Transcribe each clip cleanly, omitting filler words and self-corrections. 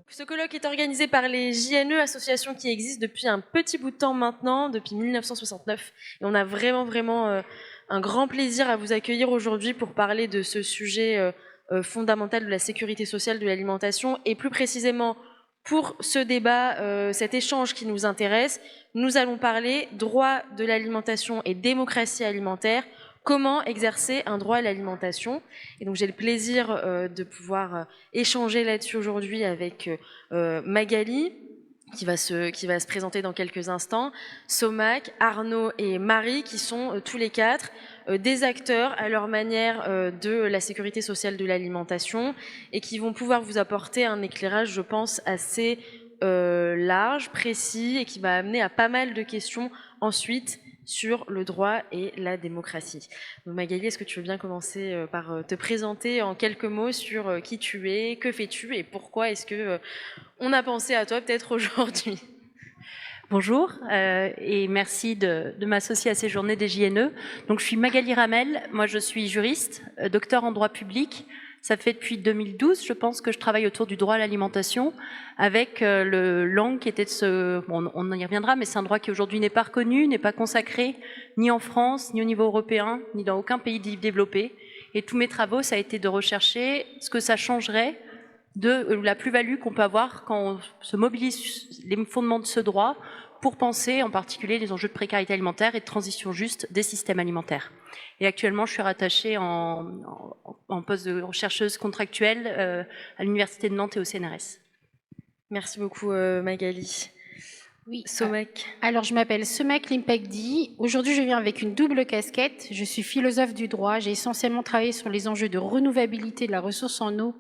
Ce colloque est organisé par les JNE, associations qui existent depuis un petit bout de temps maintenant, depuis 1969. Et on a vraiment un grand plaisir à vous accueillir aujourd'hui pour parler de ce sujet fondamental de la sécurité sociale de l'alimentation. Et plus précisément, pour ce débat, cet échange qui nous intéresse, nous allons parler droit de l'alimentation et démocratie alimentaire. Comment exercer un droit à l'alimentation? Et donc j'ai le plaisir de pouvoir échanger là-dessus aujourd'hui avec Magali, qui va se présenter dans quelques instants, Somak, Arnaud et Marie, qui sont tous les quatre des acteurs à leur manière de la sécurité sociale de l'alimentation et qui vont pouvoir vous apporter un éclairage, je pense, assez large, précis et qui va amener à pas mal de questions ensuite sur le droit et la démocratie. Donc Magali, est-ce que tu veux bien commencer par te présenter en quelques mots sur qui tu es, que fais-tu et pourquoi est-ce que on a pensé à toi peut-être aujourd'hui? Bonjour et merci de m'associer à ces journées des JNE. Donc je suis Magali Ramel, moi je suis juriste, docteur en droit public. Ça fait depuis 2012, je pense, que je travaille autour du droit à l'alimentation avec l'angle qui était de ce... Bon, on y reviendra, mais c'est un droit qui aujourd'hui n'est pas reconnu, n'est pas consacré, ni en France, ni au niveau européen, ni dans aucun pays développé. Et tous mes travaux, ça a été de rechercher ce que ça changerait de la plus-value qu'on peut avoir quand on se mobilise les fondements de ce droit pour penser en particulier les enjeux de précarité alimentaire et de transition juste des systèmes alimentaires. Et actuellement, je suis rattachée en poste de chercheuse contractuelle à l'Université de Nantes et au CNRS. Merci beaucoup Magali. Oui, Somek. Alors, je m'appelle Somek Limpekdi. Aujourd'hui, je viens avec une double casquette. Je suis philosophe du droit. J'ai essentiellement travaillé sur les enjeux de renouvelabilité de la ressource en eau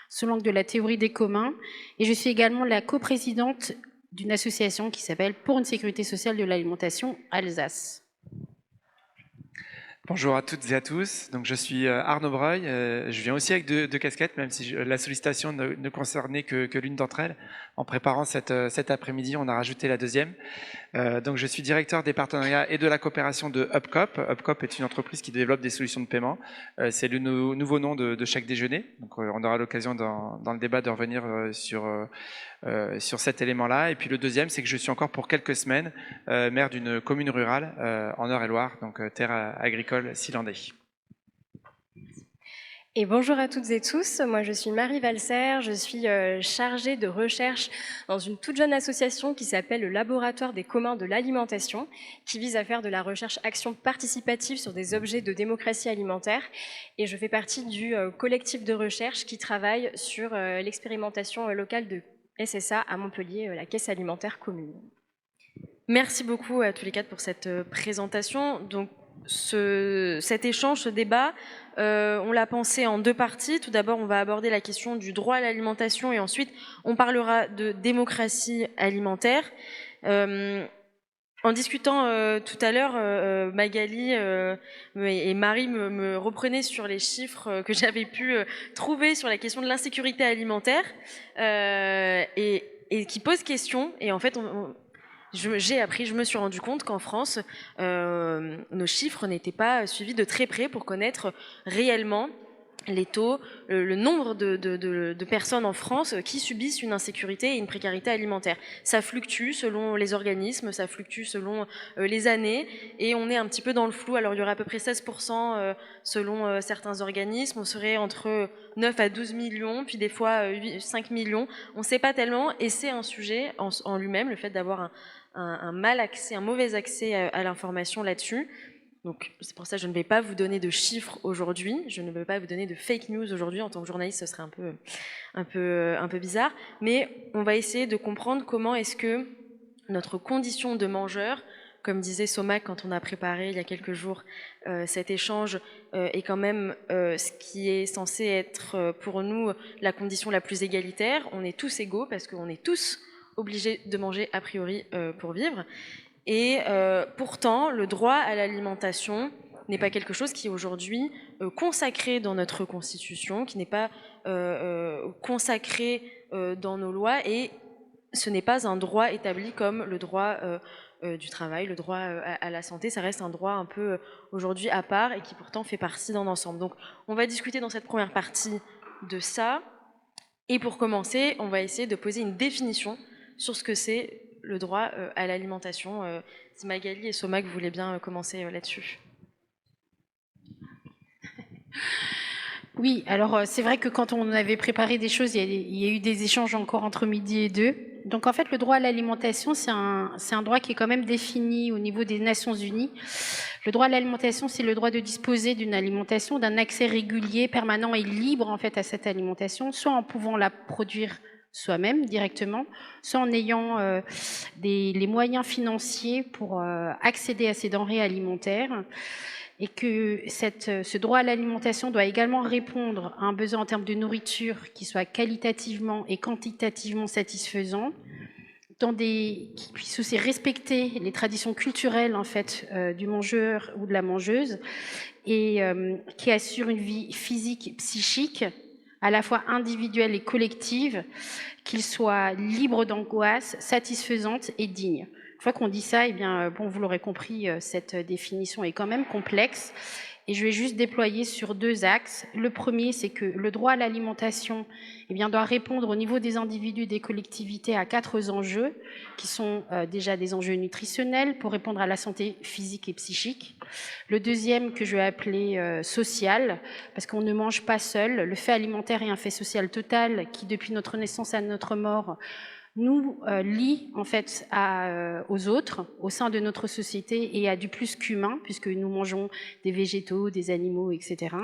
sous l'angle de la théorie des communs. Et je suis également la coprésidente d'une association qui s'appelle Pour une sécurité sociale de l'alimentation Alsace. Bonjour à toutes et à tous, donc je suis Arnaud Breuil, je viens aussi avec deux casquettes, même si la sollicitation ne concernait que l'une d'entre elles. En préparant cet après-midi, on a rajouté la deuxième. Donc je suis directeur des partenariats et de la coopération de Upcop. Upcop est une entreprise qui développe des solutions de paiement. C'est le nouveau nom de chaque déjeuner. Donc on aura l'occasion dans le débat de revenir sur cet élément-là. Et puis le deuxième, c'est que je suis encore pour quelques semaines maire d'une commune rurale en Eure-et-Loire, donc terre agricole Silandais. Et bonjour à toutes et tous, moi je suis Marie Valser, je suis chargée de recherche dans une toute jeune association qui s'appelle le Laboratoire des communs de l'alimentation, qui vise à faire de la recherche-action participative sur des objets de démocratie alimentaire. Et je fais partie du collectif de recherche qui travaille sur l'expérimentation locale de SSA à Montpellier, la Caisse alimentaire commune. Merci beaucoup à tous les quatre pour cette présentation. Donc, cet échange, ce débat, on l'a pensé en deux parties. Tout d'abord, on va aborder la question du droit à l'alimentation et ensuite, on parlera de démocratie alimentaire. En discutant tout à l'heure, Magali et Marie me reprenaient sur les chiffres que j'avais pu trouver sur la question de l'insécurité alimentaire et qui pose question. Et en fait, je me suis rendu compte qu'en France, nos chiffres n'étaient pas suivis de très près pour connaître réellement les taux, le nombre de personnes en France qui subissent une insécurité et une précarité alimentaire. Ça fluctue selon les organismes, ça fluctue selon les années, et on est un petit peu dans le flou. Alors il y aurait à peu près 16% selon certains organismes, on serait entre 9 à 12 millions, puis des fois 5 millions, on ne sait pas tellement, et c'est un sujet en lui-même, le fait d'avoir un mauvais accès à l'information là-dessus. Donc c'est pour ça que je ne vais pas vous donner de chiffres aujourd'hui, je ne vais pas vous donner de fake news aujourd'hui. En tant que journaliste, ce serait un peu bizarre, mais on va essayer de comprendre comment est-ce que notre condition de mangeur Comme disait Somac quand on a préparé il y a quelques jours cet échange, est quand même ce qui est censé être pour nous la condition la plus égalitaire. On est tous égaux parce qu'on est tous obligés de manger a priori pour vivre. Et pourtant, le droit à l'alimentation n'est pas quelque chose qui est aujourd'hui consacré dans notre Constitution, qui n'est pas consacré dans nos lois, et ce n'est pas un droit établi comme le droit du travail, le droit à la santé. Ça reste un droit un peu aujourd'hui à part et qui pourtant fait partie d'un ensemble. Donc on va discuter dans cette première partie de ça. Et pour commencer, on va essayer de poser une définition sur ce que c'est le droit à l'alimentation. Si Magali et Somac voulaient bien commencer là-dessus. Oui, alors c'est vrai que quand on avait préparé des choses, il y a eu des échanges encore entre midi et deux. Donc en fait, le droit à l'alimentation, c'est un droit qui est quand même défini au niveau des Nations Unies. Le droit à l'alimentation, c'est le droit de disposer d'une alimentation, d'un accès régulier, permanent et libre en fait à cette alimentation, soit en pouvant la produire soi-même directement, soit en ayant les moyens financiers pour accéder à ces denrées alimentaires. Et que ce droit à l'alimentation doit également répondre à un besoin en termes de nourriture qui soit qualitativement et quantitativement satisfaisant, qui puisse aussi respecter les traditions culturelles en fait du mangeur ou de la mangeuse, et qui assure une vie physique et psychique à la fois individuelle et collective, qu'il soit libre d'angoisse, satisfaisante et digne. Une fois qu'on dit ça, eh bien, bon, vous l'aurez compris, cette définition est quand même complexe. Et je vais juste déployer sur deux axes. Le premier, c'est que le droit à l'alimentation doit répondre au niveau des individus et des collectivités à 4 enjeux, qui sont déjà des enjeux nutritionnels pour répondre à la santé physique et psychique. Le deuxième, que je vais appeler social, parce qu'on ne mange pas seul. Le fait alimentaire est un fait social total qui, depuis notre naissance à notre mort, nous lie en fait aux autres, au sein de notre société, et à du plus qu'humain, puisque nous mangeons des végétaux, des animaux, etc.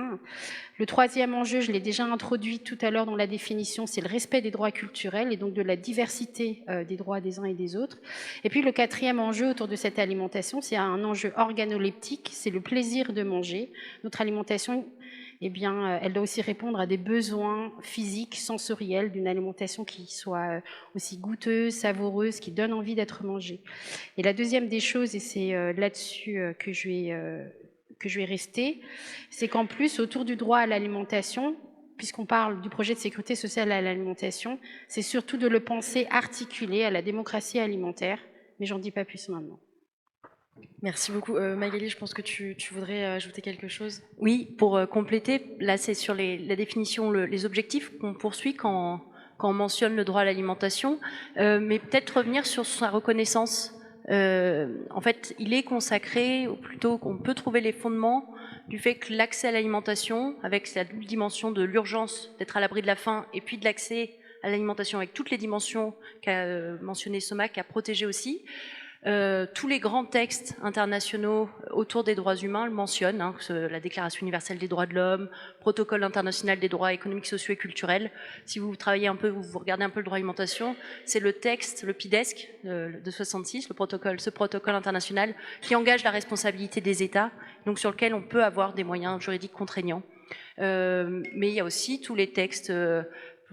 Le troisième enjeu, je l'ai déjà introduit tout à l'heure dans la définition, c'est le respect des droits culturels et donc de la diversité des droits des uns et des autres. Et puis le quatrième enjeu autour de cette alimentation, c'est un enjeu organoleptique, c'est le plaisir de manger. Notre alimentation, elle doit aussi répondre à des besoins physiques, sensoriels, d'une alimentation qui soit aussi goûteuse, savoureuse, qui donne envie d'être mangée. Et la deuxième des choses, et c'est là-dessus que je vais rester, c'est qu'en plus, autour du droit à l'alimentation, puisqu'on parle du projet de sécurité sociale à l'alimentation, c'est surtout de le penser articulé à la démocratie alimentaire, mais j'en dis pas plus maintenant. Merci beaucoup. Magali, je pense que tu voudrais ajouter quelque chose. Oui, pour compléter, là c'est sur la définition, les objectifs qu'on poursuit quand on mentionne le droit à l'alimentation, mais peut-être revenir sur sa reconnaissance. En fait, il est consacré, ou plutôt qu'on peut trouver les fondements du fait que l'accès à l'alimentation, avec sa double dimension de l'urgence d'être à l'abri de la faim, et puis de l'accès à l'alimentation avec toutes les dimensions qu'a mentionné Somac, qu'a protégé aussi, tous les grands textes internationaux autour des droits humains le mentionnent, la Déclaration universelle des droits de l'homme, Protocole international des droits économiques, sociaux et culturels. Si vous travaillez un peu, vous regardez un peu le droit à l'alimentation, c'est le texte, le PIDESC de 66, ce protocole international qui engage la responsabilité des États, donc sur lequel on peut avoir des moyens juridiques contraignants. Mais il y a aussi tous les textes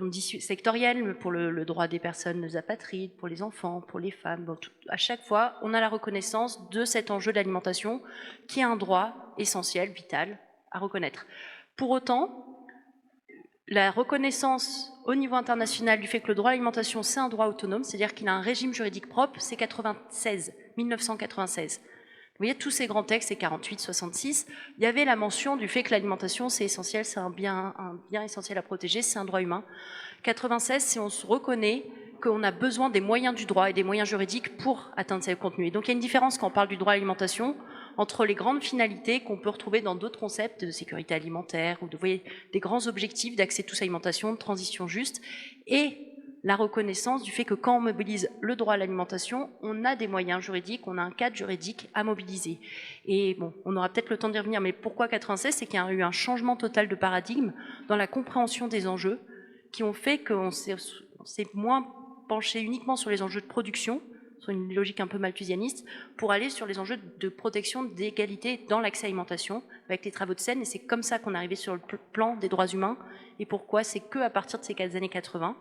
on dit sectoriel, pour le droit des personnes apatrides, pour les enfants, pour les femmes. Bon, à chaque fois, on a la reconnaissance de cet enjeu de l'alimentation qui est un droit essentiel, vital, à reconnaître. Pour autant, la reconnaissance au niveau international du fait que le droit à l'alimentation, c'est un droit autonome, c'est-à-dire qu'il a un régime juridique propre, c'est 1996. Vous voyez, tous ces grands textes, c'est 48, 66, il y avait la mention du fait que l'alimentation, c'est essentiel, c'est un bien essentiel à protéger, c'est un droit humain. 96, c'est on se reconnaît qu'on a besoin des moyens du droit et des moyens juridiques pour atteindre ces contenus. Et donc il y a une différence quand on parle du droit à l'alimentation entre les grandes finalités qu'on peut retrouver dans d'autres concepts de sécurité alimentaire ou de, vous voyez, des grands objectifs d'accès tous à l'alimentation, de transition juste, et la reconnaissance du fait que quand on mobilise le droit à l'alimentation, on a des moyens juridiques, on a un cadre juridique à mobiliser. Et bon, on aura peut-être le temps d'y revenir, mais pourquoi 96 ? C'est qu'il y a eu un changement total de paradigme dans la compréhension des enjeux qui ont fait qu'on s'est moins penché uniquement sur les enjeux de production, sur une logique un peu malthusianiste, pour aller sur les enjeux de protection d'égalité dans l'accès à l'alimentation, avec les travaux de Seine, et c'est comme ça qu'on est arrivé sur le plan des droits humains, et pourquoi c'est qu'à partir de ces années 80.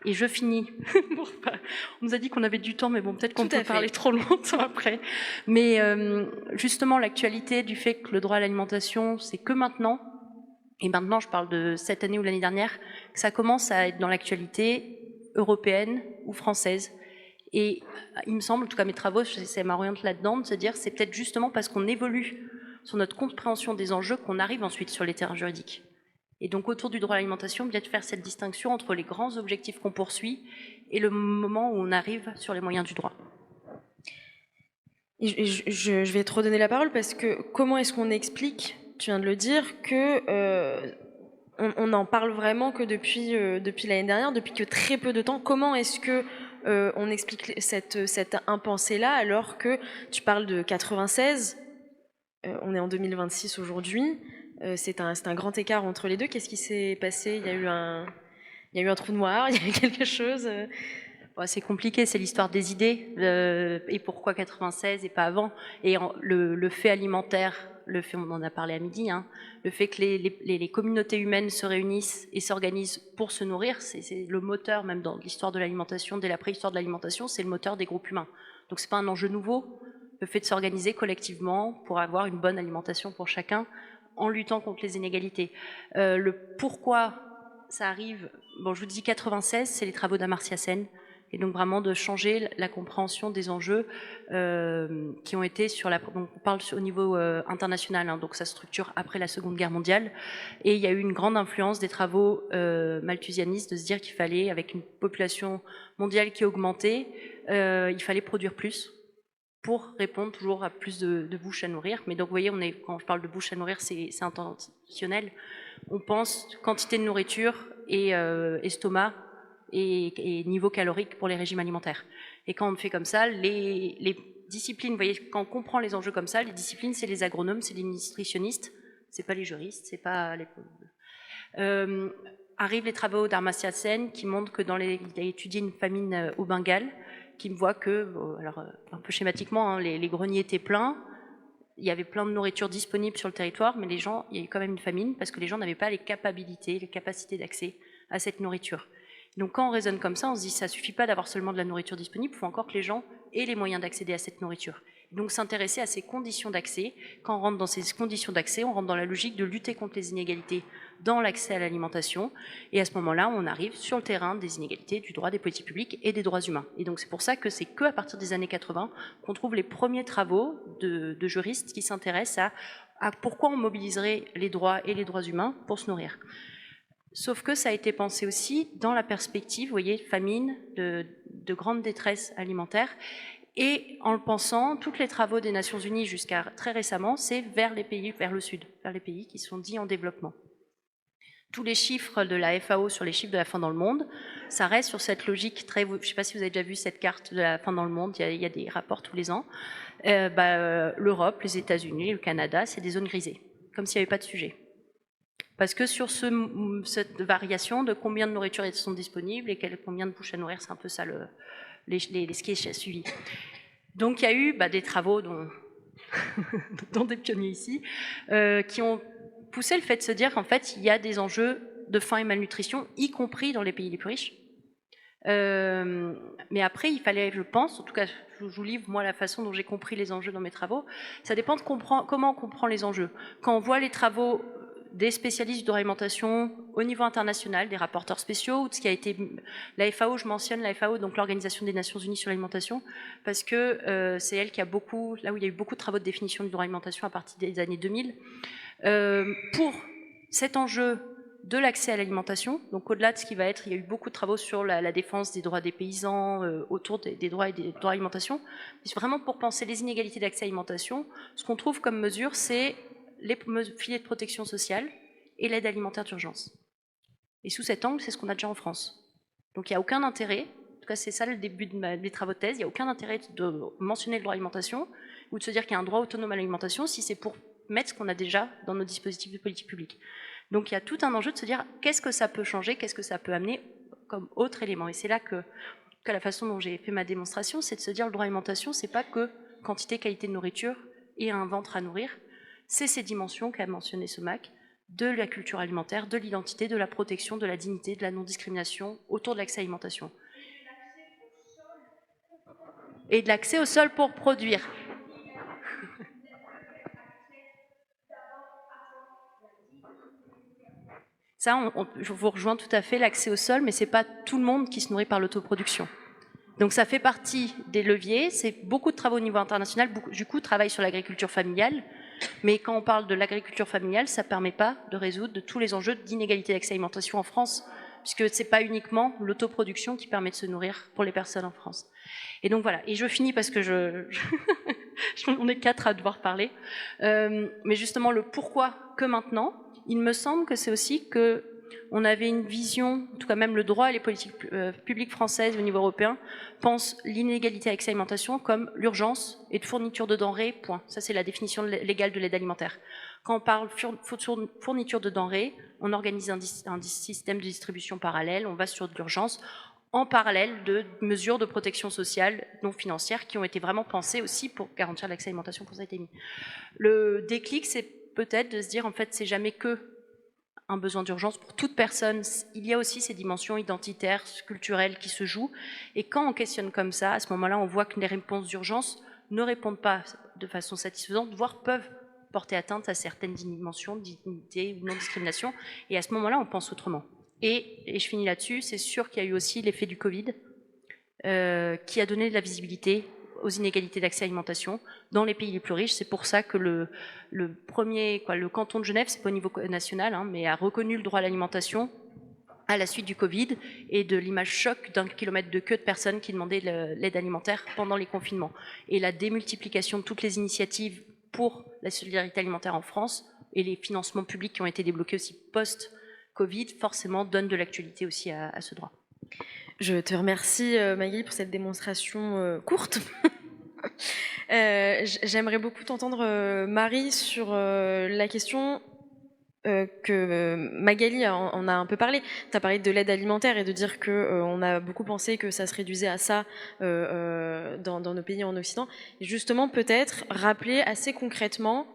Et je finis. On nous a dit qu'on avait du temps, mais bon, peut-être qu'on peut parler trop longtemps après. Mais justement, l'actualité du fait que le droit à l'alimentation, c'est que maintenant, et maintenant je parle de cette année ou l'année dernière, que ça commence à être dans l'actualité européenne ou française. Et il me semble, en tout cas mes travaux, ça m'oriente là-dedans, de se dire c'est peut-être justement parce qu'on évolue sur notre compréhension des enjeux qu'on arrive ensuite sur les terrains juridiques. Et donc autour du droit à l'alimentation, bien de faire cette distinction entre les grands objectifs qu'on poursuit et le moment où on arrive sur les moyens du droit. Et je vais te redonner la parole parce que comment est-ce qu'on explique, tu viens de le dire, que on n'en parle vraiment que depuis l'année dernière, depuis que très peu de temps. Comment est-ce que on explique cette impensée-là alors que tu parles de 96, on est en 2026 aujourd'hui, c'est un grand écart entre les deux. Qu'est-ce qui s'est passé ? Il y a eu un trou noir, il y a eu quelque chose C'est compliqué, c'est l'histoire des idées, et pourquoi 96 et pas avant. Et le fait alimentaire, on en a parlé à midi, hein, le fait que les communautés humaines se réunissent et s'organisent pour se nourrir, c'est le moteur, même dans l'histoire de l'alimentation, dès la préhistoire de l'alimentation, c'est le moteur des groupes humains. Donc c'est pas un enjeu nouveau, le fait de s'organiser collectivement pour avoir une bonne alimentation pour chacun, en luttant contre les inégalités. Le pourquoi ça arrive, bon, je vous dis 96, c'est les travaux d'Amartya Sen, et donc vraiment de changer la compréhension des enjeux qui ont été donc on parle au niveau international, hein, donc ça structure après la Seconde Guerre mondiale, et il y a eu une grande influence des travaux malthusianistes de se dire qu'il fallait, avec une population mondiale qui augmentait, il fallait produire plus pour répondre toujours à plus de bouches à nourrir. Mais donc vous voyez, quand je parle de bouches à nourrir, c'est intentionnel. On pense quantité de nourriture et estomac, et niveau calorique pour les régimes alimentaires. Et quand on fait comme ça, les disciplines, vous voyez, quand on comprend les enjeux comme ça, les disciplines, c'est les agronomes, c'est les nutritionnistes, c'est pas les juristes, c'est pas les... arrivent les travaux d'Amartya Sen qui montrent que il a étudié une famine au Bengale, qui me voit que, alors un peu schématiquement, hein, les greniers étaient pleins, il y avait plein de nourriture disponible sur le territoire, mais il y a eu quand même une famine parce que les gens n'avaient pas les capacités d'accès à cette nourriture. Donc quand on raisonne comme ça, on se dit ça ne suffit pas d'avoir seulement de la nourriture disponible, il faut encore que les gens aient les moyens d'accéder à cette nourriture. Donc s'intéresser à ces conditions d'accès, quand on rentre dans ces conditions d'accès, on rentre dans la logique de lutter contre les inégalités dans l'accès à l'alimentation, et à ce moment-là, on arrive sur le terrain des inégalités, du droit, des politiques publiques et des droits humains. Et donc c'est pour ça que c'est qu'à partir des années 80 qu'on trouve les premiers travaux de juristes qui s'intéressent à pourquoi on mobiliserait les droits et les droits humains pour se nourrir. Sauf que ça a été pensé aussi dans la perspective, vous voyez, famine, de grande détresse alimentaire, et en le pensant, tous les travaux des Nations Unies jusqu'à très récemment, c'est vers les pays, vers le sud, vers les pays qui sont dits en développement. Tous les chiffres de la FAO sur les chiffres de la faim dans le monde, ça reste sur cette logique très... Je ne sais pas si vous avez déjà vu cette carte de la faim dans le monde, il y a des rapports tous les ans. L'Europe, les États-Unis, le Canada, c'est des zones grisées, comme s'il n'y avait pas de sujet. Parce que sur cette variation de combien de nourriture sont disponibles et combien de bouches à nourrir, c'est un peu ça ce qui est suivi. Donc il y a eu des travaux, dont des pionniers ici, qui ont poussé le fait de se dire qu'en fait, il y a des enjeux de faim et malnutrition, y compris dans les pays les plus riches. Mais après, il fallait, je pense, en tout cas, je vous livre moi la façon dont j'ai compris les enjeux dans mes travaux, ça dépend de comment on comprend les enjeux. Quand on voit les travaux des spécialistes de l'alimentation au niveau international, des rapporteurs spéciaux, ou de ce qui a été la FAO, je mentionne la FAO, donc l'Organisation des Nations Unies sur l'alimentation, parce que c'est elle qui a là où il y a eu beaucoup de travaux de définition du droit à l'alimentation à partir des années 2000, pour cet enjeu de l'accès à l'alimentation, donc au-delà de ce qui va être, il y a eu beaucoup de travaux sur la défense des droits des paysans, autour des droits et des droits à l'alimentation, mais vraiment pour penser les inégalités d'accès à l'alimentation, ce qu'on trouve comme mesure, c'est les filets de protection sociale et l'aide alimentaire d'urgence. Et sous cet angle, c'est ce qu'on a déjà en France. Donc il n'y a aucun intérêt, en tout cas c'est ça le début de mes travaux de thèse, il n'y a aucun intérêt de mentionner le droit à l'alimentation ou de se dire qu'il y a un droit autonome à l'alimentation si c'est pour mettre ce qu'on a déjà dans nos dispositifs de politique publique. Donc il y a tout un enjeu de se dire qu'est-ce que ça peut changer, qu'est-ce que ça peut amener comme autre élément. Et c'est là que cas la façon dont j'ai fait ma démonstration, c'est de se dire le droit à l'alimentation, c'est pas que quantité, qualité de nourriture et un ventre à nourrir, c'est ces dimensions qu'a mentionné Somac, de la culture alimentaire, de l'identité, de la protection, de la dignité, de la non-discrimination autour de l'accès à l'alimentation. Et de l'accès au sol pour produire. Ça, je vous rejoins tout à fait, l'accès au sol, mais ce n'est pas tout le monde qui se nourrit par l'autoproduction. Donc ça fait partie des leviers, c'est beaucoup de travaux au niveau international, du coup travail sur l'agriculture familiale, mais quand on parle de l'agriculture familiale, ça ne permet pas de résoudre tous les enjeux d'inégalité d'accès à l'alimentation en France, puisque ce n'est pas uniquement l'autoproduction qui permet de se nourrir pour les personnes en France. Et donc voilà, et je finis parce que on est 4 à devoir parler, mais justement le pourquoi que maintenant, il me semble que c'est aussi que on avait une vision, en tout cas même le droit et les politiques publiques françaises au niveau européen pensent l'inégalité avec l'alimentation comme l'urgence et de fourniture de denrées, point. Ça c'est la définition légale de l'aide alimentaire. Quand on parle fourniture de denrées, on organise un système de distribution parallèle, on va sur de l'urgence, en parallèle de mesures de protection sociale non financières qui ont été vraiment pensées aussi pour garantir l'accès à l'alimentation quand ça a été mis. Le déclic, c'est peut-être de se dire en fait c'est jamais que un besoin d'urgence pour toute personne. Il y a aussi ces dimensions identitaires, culturelles qui se jouent. Et quand on questionne comme ça, à ce moment-là, on voit que les réponses d'urgence ne répondent pas de façon satisfaisante, voire peuvent porter atteinte à certaines dimensions, dignité ou non-discrimination. Et à ce moment-là, on pense autrement. Et je finis là-dessus, c'est sûr qu'il y a eu aussi l'effet du Covid, qui a donné de la visibilité aux inégalités d'accès à l'alimentation dans les pays les plus riches. C'est pour ça que le canton de Genève, c'est pas au niveau national, hein, mais a reconnu le droit à l'alimentation à la suite du Covid et de l'image choc d'un kilomètre de queue de personnes qui demandaient l'aide alimentaire pendant les confinements. Et la démultiplication de toutes les initiatives pour la solidarité alimentaire en France et les financements publics qui ont été débloqués aussi post-Covid, forcément donnent de l'actualité aussi à ce droit. Je te remercie Maggie pour cette démonstration courte. J'aimerais beaucoup t'entendre Marie sur la question que Magali en a un peu parlé. Tu as parlé de l'aide alimentaire et de dire qu'on a beaucoup pensé que ça se réduisait à ça dans nos pays en Occident. Et justement, peut-être rappeler assez concrètement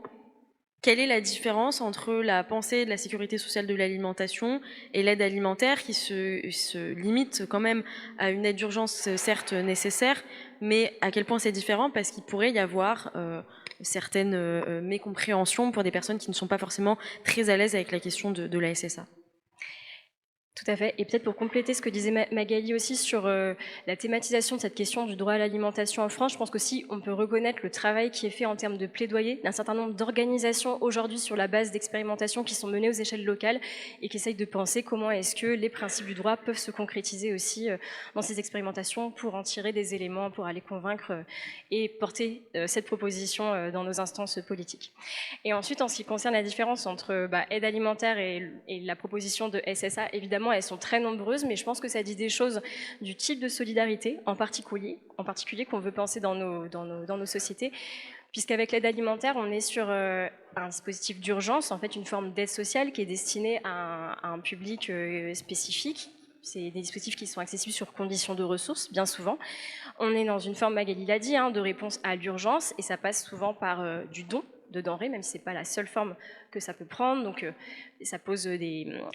quelle est la différence entre la pensée de la sécurité sociale de l'alimentation et l'aide alimentaire qui se limite quand même à une aide d'urgence certes nécessaire, mais à quel point c'est différent parce qu'il pourrait y avoir certaines mécompréhensions pour des personnes qui ne sont pas forcément très à l'aise avec la question de la SSA. Tout à fait. Et peut-être pour compléter ce que disait Magali aussi sur la thématisation de cette question du droit à l'alimentation en France, je pense qu'aussi on peut reconnaître le travail qui est fait en termes de plaidoyer d'un certain nombre d'organisations aujourd'hui sur la base d'expérimentations qui sont menées aux échelles locales et qui essayent de penser comment est-ce que les principes du droit peuvent se concrétiser aussi dans ces expérimentations pour en tirer des éléments, pour aller convaincre et porter cette proposition dans nos instances politiques. Et ensuite, en ce qui concerne la différence entre aide alimentaire et la proposition de SSA, évidemment, elles sont très nombreuses, mais je pense que ça dit des choses du type de solidarité en particulier qu'on veut penser dans nos sociétés, puisqu'avec l'aide alimentaire, on est sur un dispositif d'urgence, en fait une forme d'aide sociale qui est destinée à un public spécifique. C'est des dispositifs qui sont accessibles sur conditions de ressources, bien souvent. On est dans une forme, Magali l'a dit, de réponse à l'urgence, et ça passe souvent par du don de denrées, même si ce n'est pas la seule forme que ça peut prendre. Donc ça pose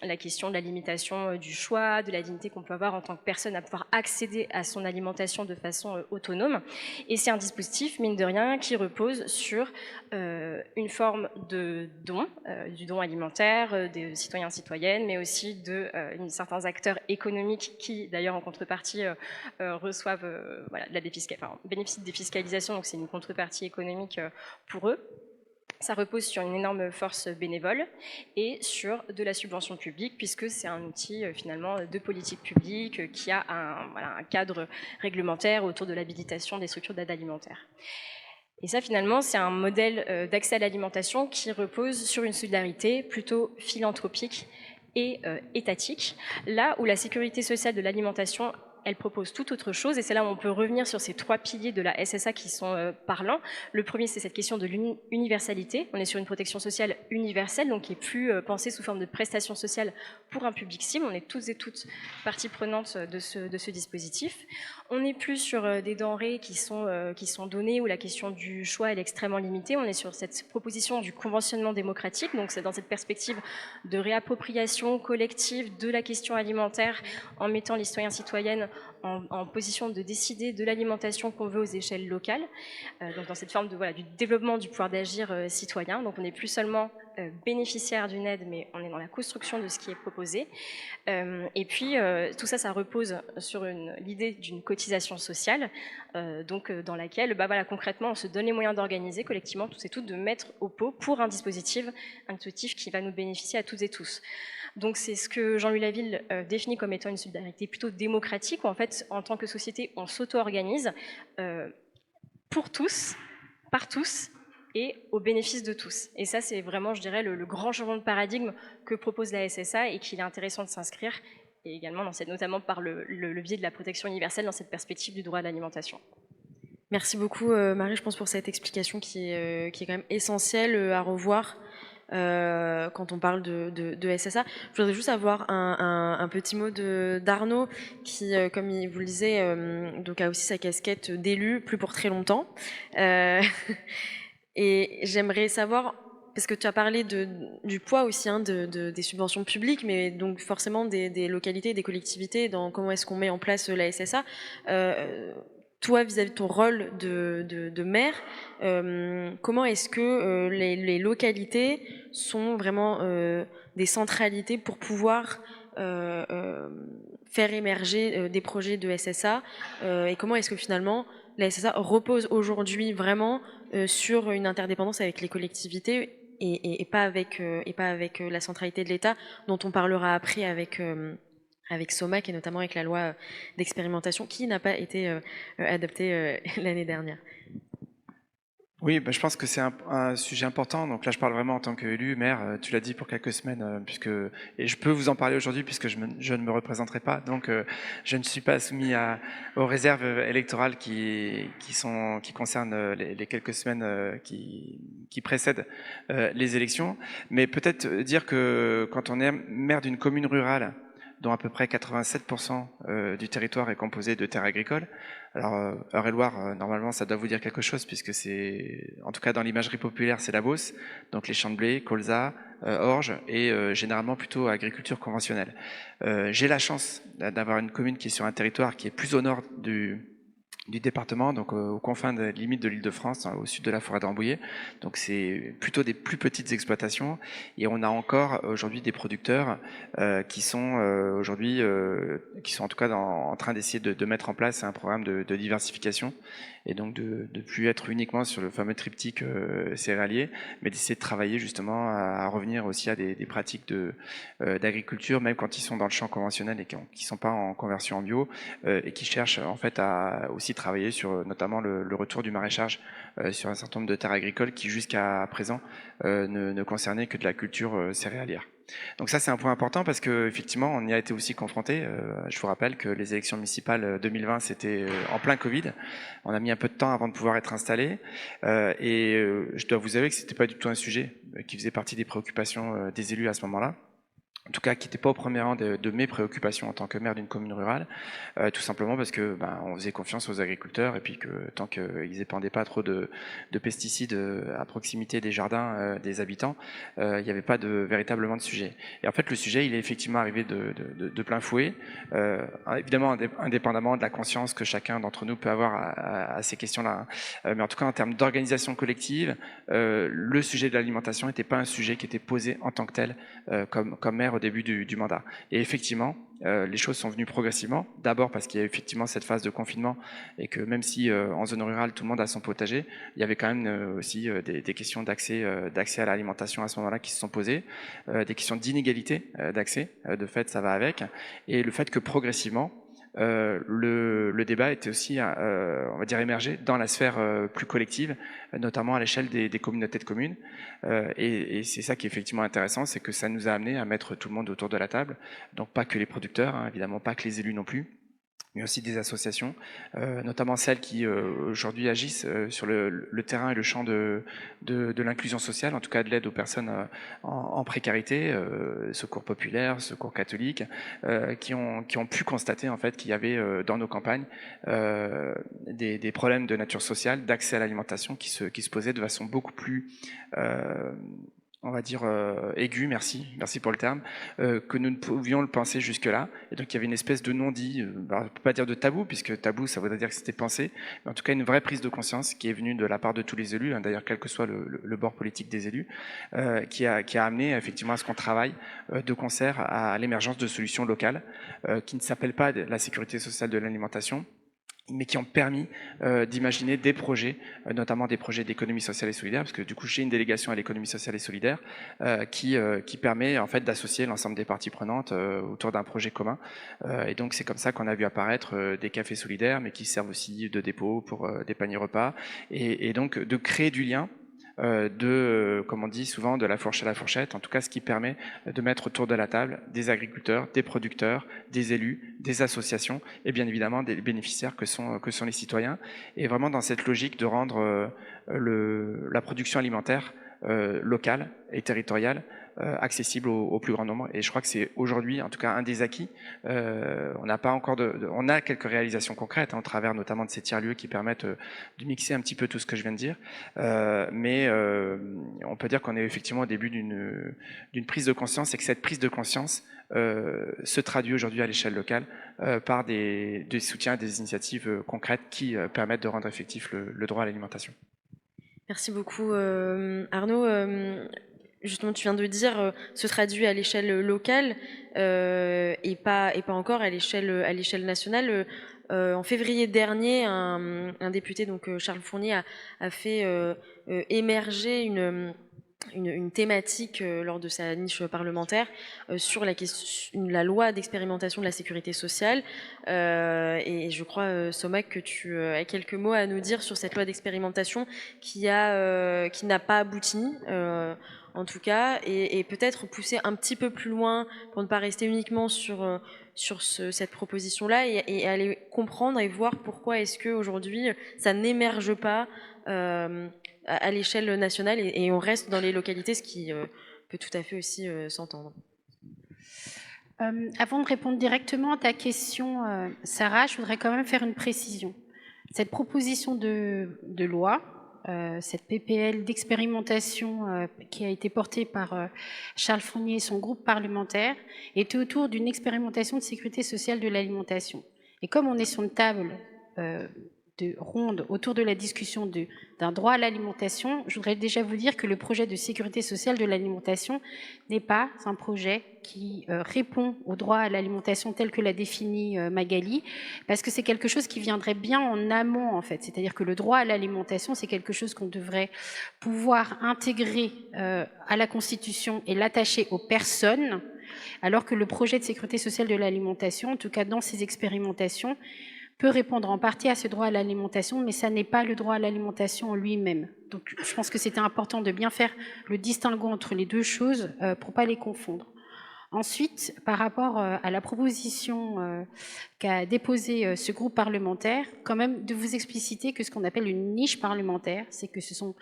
la question de la limitation du choix, de la dignité qu'on peut avoir en tant que personne à pouvoir accéder à son alimentation de façon autonome. Et c'est un dispositif, mine de rien, qui repose sur une forme de don, du don alimentaire, des citoyens et citoyennes, mais aussi de certains acteurs économiques qui, d'ailleurs, en contrepartie, reçoivent bénéficient de défiscalisation, donc c'est une contrepartie économique pour eux. Ça repose sur une énorme force bénévole et sur de la subvention publique, puisque c'est un outil finalement de politique publique qui a un cadre réglementaire autour de l'habilitation des structures d'aide alimentaire. Et ça, finalement, c'est un modèle d'accès à l'alimentation qui repose sur une solidarité plutôt philanthropique et étatique, là où la sécurité sociale de l'alimentation elle propose tout autre chose, et c'est là où on peut revenir sur ces 3 piliers de la SSA qui sont parlants. Le premier, c'est cette question de l'universalité. On est sur une protection sociale universelle, donc qui est plus pensée sous forme de prestation sociale pour un public cible. On est tous et toutes partie prenante de ce dispositif. On n'est plus sur des denrées qui sont données, où la question du choix est extrêmement limitée. On est sur cette proposition du conventionnement démocratique, donc c'est dans cette perspective de réappropriation collective de la question alimentaire, en mettant les citoyens-citoyennes en position de décider de l'alimentation qu'on veut aux échelles locales, donc dans cette forme du développement du pouvoir d'agir citoyen. Donc on n'est plus seulement bénéficiaire d'une aide, mais on est dans la construction de ce qui est proposé. Et puis tout ça, ça repose sur l'idée d'une cotisation sociale, dans laquelle concrètement on se donne les moyens d'organiser collectivement tous et toutes, de mettre au pot pour un dispositif qui va nous bénéficier à toutes et tous. Donc c'est ce que Jean-Louis Laville définit comme étant une solidarité plutôt démocratique, où en fait, en tant que société, on s'auto-organise pour tous, par tous, et au bénéfice de tous. Et ça, c'est vraiment, je dirais, le grand changement de paradigme que propose la SSA, et qu'il est intéressant de s'inscrire, et également notamment par le biais de la protection universelle dans cette perspective du droit à l'alimentation. Merci beaucoup Marie, je pense, pour cette explication qui est quand même essentielle à revoir. Quand on parle de SSA. Je voudrais juste avoir un petit mot d'Arnaud qui, comme il vous le disait, donc a aussi sa casquette d'élu, plus pour très longtemps. Et j'aimerais savoir, parce que tu as parlé du poids aussi des subventions publiques, mais donc forcément des localités, des collectivités, dans comment est-ce qu'on met en place la SSA. Toi, vis-à-vis de ton rôle de maire, comment est-ce que les localités sont vraiment des centralités pour pouvoir faire émerger des projets de SSA, et comment est-ce que finalement la SSA repose aujourd'hui vraiment sur une interdépendance avec les collectivités et pas avec la centralité de l'État, dont on parlera après avec SOMAC, et notamment avec la loi d'expérimentation qui n'a pas été adoptée l'année dernière. Oui, je pense que c'est un sujet important. Donc là, je parle vraiment en tant qu'élu, maire. Tu l'as dit pour quelques semaines, et je peux vous en parler aujourd'hui puisque je ne me représenterai pas. Donc, je ne suis pas soumis aux réserves électorales qui concernent les quelques semaines qui précèdent les élections. Mais peut-être dire que quand on est maire d'une commune rurale, dont à peu près 87% du territoire est composé de terres agricoles. Alors, Eure-et-Loir, normalement, ça doit vous dire quelque chose, puisque c'est, en tout cas dans l'imagerie populaire, c'est la Beauce, donc les champs de blé, colza, orge, et généralement plutôt agriculture conventionnelle. J'ai la chance d'avoir une commune qui est sur un territoire qui est plus au nord du département, donc aux confins de limite de l'Île-de-France, au sud de la forêt de Rambouillet. Donc c'est plutôt des plus petites exploitations, et on a encore aujourd'hui des producteurs qui sont en tout cas en train d'essayer de mettre en place un programme de diversification, et donc de plus être uniquement sur le fameux triptyque céréalier, mais d'essayer de travailler justement à revenir aussi à des pratiques d'agriculture, même quand ils sont dans le champ conventionnel et qui sont pas en conversion en bio, et qui cherchent en fait à aussi travailler sur notamment le retour du maraîchage sur un certain nombre de terres agricoles qui jusqu'à présent ne concernaient que de la culture céréalière. Donc ça, c'est un point important parce que effectivement, on y a été aussi confronté. Je vous rappelle que les élections municipales 2020, c'était en plein Covid. On a mis un peu de temps avant de pouvoir être installé, et je dois vous avouer que c'était pas du tout un sujet qui faisait partie des préoccupations des élus à ce moment-là. En tout cas, qui n'était pas au premier rang de mes préoccupations en tant que maire d'une commune rurale, tout simplement parce que on faisait confiance aux agriculteurs, et puis que tant qu'ils n'épandaient pas trop de pesticides à proximité des jardins des habitants, il n'y avait pas véritablement de sujet. Et en fait, le sujet, il est effectivement arrivé de plein fouet, évidemment indépendamment de la conscience que chacun d'entre nous peut avoir à ces questions-là. Mais en tout cas, en termes d'organisation collective, le sujet de l'alimentation n'était pas un sujet qui était posé en tant que tel comme maire au début du mandat. Et effectivement, les choses sont venues progressivement. D'abord parce qu'il y a effectivement cette phase de confinement, et que même si en zone rurale tout le monde a son potager, il y avait quand même aussi des questions d'accès à l'alimentation à ce moment-là qui se sont posées, des questions d'inégalité d'accès, de fait ça va avec, et le fait que progressivement le débat était aussi, on va dire, émergé dans la sphère plus collective, notamment à l'échelle des communautés de communes. Et c'est ça qui est effectivement intéressant, c'est que ça nous a amené à mettre tout le monde autour de la table, donc pas que les producteurs, évidemment pas que les élus non plus, mais aussi des associations, notamment celles qui aujourd'hui agissent sur le terrain et le champ de l'inclusion sociale, en tout cas de l'aide aux personnes en précarité, Secours populaire, Secours catholique, qui ont pu constater en fait qu'il y avait dans nos campagnes des problèmes de nature sociale, d'accès à l'alimentation qui se posaient de façon beaucoup plus on va dire aigu, merci pour le terme, que nous ne pouvions le penser jusque-là. Et donc il y avait une espèce de non-dit, on ne peut pas dire de tabou, puisque tabou ça voudrait dire que c'était pensé, mais en tout cas une vraie prise de conscience qui est venue de la part de tous les élus, d'ailleurs quel que soit le bord politique des élus, qui a amené effectivement à ce qu'on travaille de concert à l'émergence de solutions locales, qui ne s'appellent pas la sécurité sociale de l'alimentation, mais qui ont permis d'imaginer des projets, notamment des projets d'économie sociale et solidaire, parce que du coup j'ai une délégation à l'économie sociale et solidaire qui permet en fait d'associer l'ensemble des parties prenantes autour d'un projet commun. Et donc c'est comme ça qu'on a vu apparaître des cafés solidaires, mais qui servent aussi de dépôt pour des paniers repas, et donc de créer du lien. Comme on dit souvent, de la fourche à la fourchette, en tout cas ce qui permet de mettre autour de la table des agriculteurs, des producteurs, des élus, des associations et bien évidemment des bénéficiaires que sont les citoyens, et vraiment dans cette logique de rendre la production alimentaire locale et territoriale accessible au plus grand nombre. Et je crois que c'est aujourd'hui, en tout cas, un des acquis. On n'a pas encore on a quelques réalisations concrètes, au travers notamment de ces tiers-lieux qui permettent de mixer un petit peu tout ce que je viens de dire. Mais on peut dire qu'on est effectivement au début d'une prise de conscience, et que cette prise de conscience se traduit aujourd'hui à l'échelle locale par des soutiens, des initiatives concrètes qui permettent de rendre effectif le droit à l'alimentation. Merci beaucoup Arnaud. Justement, tu viens de dire se traduit à l'échelle locale et pas encore à l'échelle nationale. En février dernier, un député, donc Charles Fournier, a fait émerger une thématique lors de sa niche parlementaire sur la loi d'expérimentation de la sécurité sociale. Et je crois, Somac, que tu as quelques mots à nous dire sur cette loi d'expérimentation qui n'a pas abouti. En tout cas, et peut-être pousser un petit peu plus loin pour ne pas rester uniquement sur cette proposition-là, et aller comprendre et voir pourquoi est-ce qu'aujourd'hui ça n'émerge pas à l'échelle nationale et on reste dans les localités, ce qui peut tout à fait aussi s'entendre. Avant de répondre directement à ta question, Sarah, je voudrais quand même faire une précision. Cette proposition de loi, cette PPL d'expérimentation qui a été portée par Charles Fournier et son groupe parlementaire, était autour d'une expérimentation de sécurité sociale de l'alimentation. Et comme on est sur une table ronde autour de la discussion d'un droit à l'alimentation, je voudrais déjà vous dire que le projet de sécurité sociale de l'alimentation n'est pas un projet qui répond au droit à l'alimentation tel que l'a défini Magali, parce que c'est quelque chose qui viendrait bien en amont en fait. C'est-à-dire que le droit à l'alimentation, c'est quelque chose qu'on devrait pouvoir intégrer à la Constitution et l'attacher aux personnes, alors que le projet de sécurité sociale de l'alimentation, en tout cas dans ces expérimentations, peut répondre en partie à ce droit à l'alimentation, mais ça n'est pas le droit à l'alimentation en lui-même. Donc je pense que c'était important de bien faire le distinguo entre les deux choses pour ne pas les confondre. Ensuite, par rapport à la proposition qu'a déposée ce groupe parlementaire, quand même de vous expliciter que ce qu'on appelle une niche parlementaire, c'est que ce sont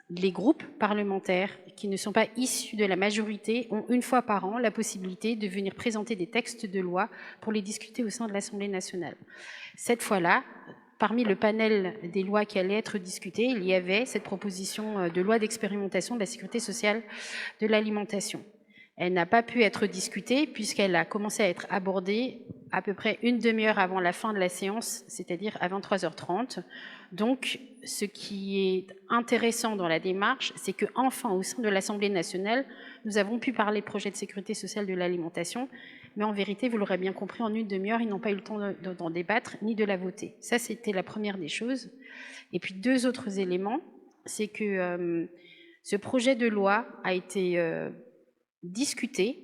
les groupes parlementaires qui ne sont pas issus de la majorité ont une fois par an la possibilité de venir présenter des textes de loi pour les discuter au sein de l'Assemblée nationale. Cette fois-là, parmi le panel des lois qui allaient être discutées, il y avait cette proposition de loi d'expérimentation de la sécurité sociale de l'alimentation. Elle n'a pas pu être discutée puisqu'elle a commencé à être abordée à peu près une demi-heure avant la fin de la séance, c'est-à-dire à 23h30. Donc, ce qui est intéressant dans la démarche, c'est qu'enfin, au sein de l'Assemblée nationale, nous avons pu parler de projet de sécurité sociale de l'alimentation, mais en vérité, vous l'aurez bien compris, en une demi-heure, ils n'ont pas eu le temps d'en débattre ni de la voter. Ça, c'était la première des choses. Et puis, deux autres éléments, c'est que ce projet de loi a été discuté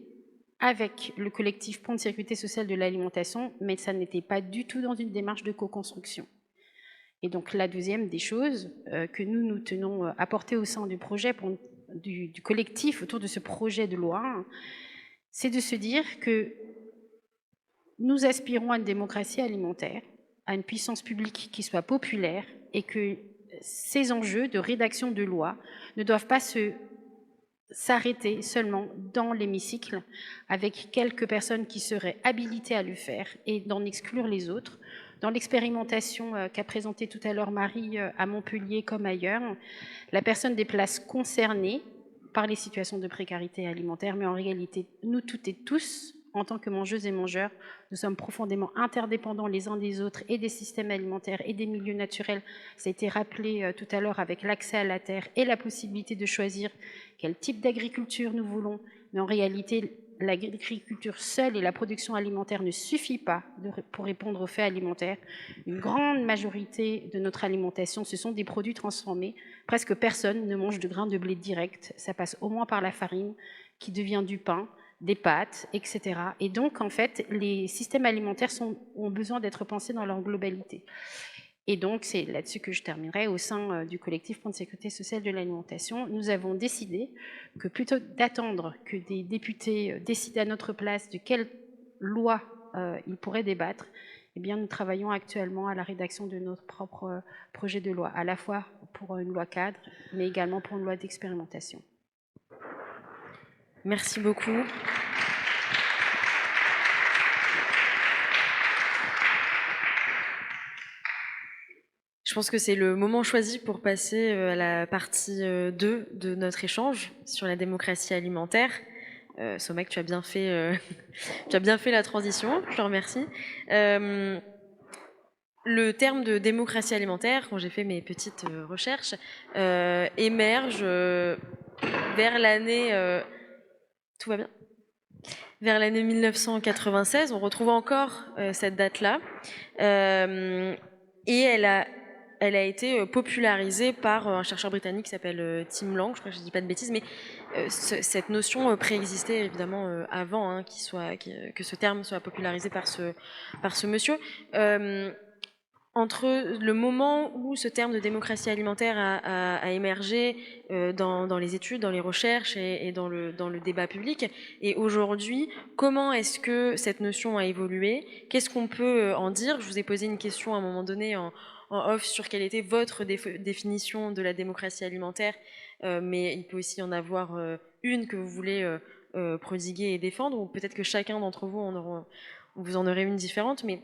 avec le collectif Pont de sécurité sociale de l'alimentation, mais ça n'était pas du tout dans une démarche de co-construction. Et donc la deuxième des choses que nous tenons à porter au sein du projet, du collectif autour de ce projet de loi, c'est de se dire que nous aspirons à une démocratie alimentaire, à une puissance publique qui soit populaire et que ces enjeux de rédaction de loi ne doivent pas s'arrêter seulement dans l'hémicycle avec quelques personnes qui seraient habilitées à le faire et d'en exclure les autres. Dans l'expérimentation qu'a présentée tout à l'heure Marie à Montpellier comme ailleurs, la personne des places concernées par les situations de précarité alimentaire, mais en réalité, nous toutes et tous, en tant que mangeuses et mangeurs, nous sommes profondément interdépendants les uns des autres et des systèmes alimentaires et des milieux naturels. Ça a été rappelé tout à l'heure avec l'accès à la terre et la possibilité de choisir quel type d'agriculture nous voulons. Mais en réalité, l'agriculture seule et la production alimentaire ne suffit pas pour répondre aux faits alimentaires. Une grande majorité de notre alimentation, ce sont des produits transformés. Presque personne ne mange de grains de blé direct. Ça passe au moins par la farine qui devient du pain, des pâtes, etc. Et donc, en fait, les systèmes alimentaires ont besoin d'être pensés dans leur globalité. Et donc, c'est là-dessus que je terminerai. Au sein du collectif pour une sécurité sociale de l'alimentation, nous avons décidé que plutôt d'attendre que des députés décident à notre place de quelle loi ils pourraient débattre, eh bien, nous travaillons actuellement à la rédaction de notre propre projet de loi, à la fois pour une loi cadre, mais également pour une loi d'expérimentation. Merci beaucoup. Je pense que c'est le moment choisi pour passer à la partie 2 de notre échange sur la démocratie alimentaire. Somak, tu as bien fait, tu as bien fait la transition, je te remercie. Le terme de démocratie alimentaire, quand j'ai fait mes petites recherches, émerge vers l'année... tout va bien ? Vers l'année 1996, on retrouve encore cette date-là. Et elle a été popularisée par un chercheur britannique qui s'appelle Tim Lang, je crois que je ne dis pas de bêtises, mais cette notion préexistait évidemment avant que ce terme soit popularisé par ce monsieur. Entre le moment où ce terme de démocratie alimentaire a émergé dans les études, dans les recherches et dans le débat public, et aujourd'hui, comment est-ce que cette notion a évolué? Qu'est-ce qu'on peut en dire? Je vous ai posé une question à un moment donné en off sur quelle était votre définition de la démocratie alimentaire, mais il peut aussi y en avoir une que vous voulez prodiguer et défendre, ou peut-être que chacun d'entre vous vous en aurez une différente, mais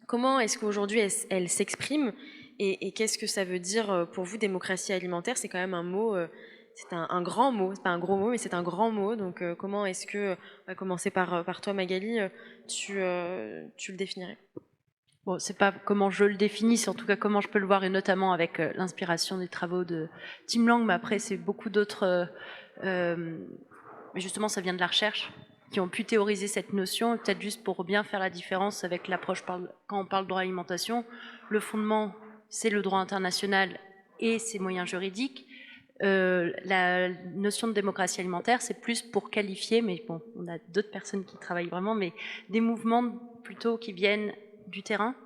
comment est-ce qu'aujourd'hui elle s'exprime et qu'est-ce que ça veut dire pour vous, démocratie alimentaire? C'est quand même un mot, c'est un grand mot, c'est pas un gros mot, mais c'est un grand mot. Donc comment est-ce que, on va commencer par toi Magali, tu le définirais? Bon, c'est pas comment je le définis, c'est en tout cas comment je peux le voir, et notamment avec l'inspiration des travaux de Tim Lang, mais après c'est beaucoup d'autres... mais justement, ça vient de la recherche, qui ont pu théoriser cette notion. Peut-être juste pour bien faire la différence avec l'approche quand on parle de droit à l'alimentation, le fondement, c'est le droit international et ses moyens juridiques. La notion de démocratie alimentaire, c'est plus pour qualifier, mais bon, on a d'autres personnes qui travaillent vraiment, mais des mouvements plutôt qui viennent du terrain,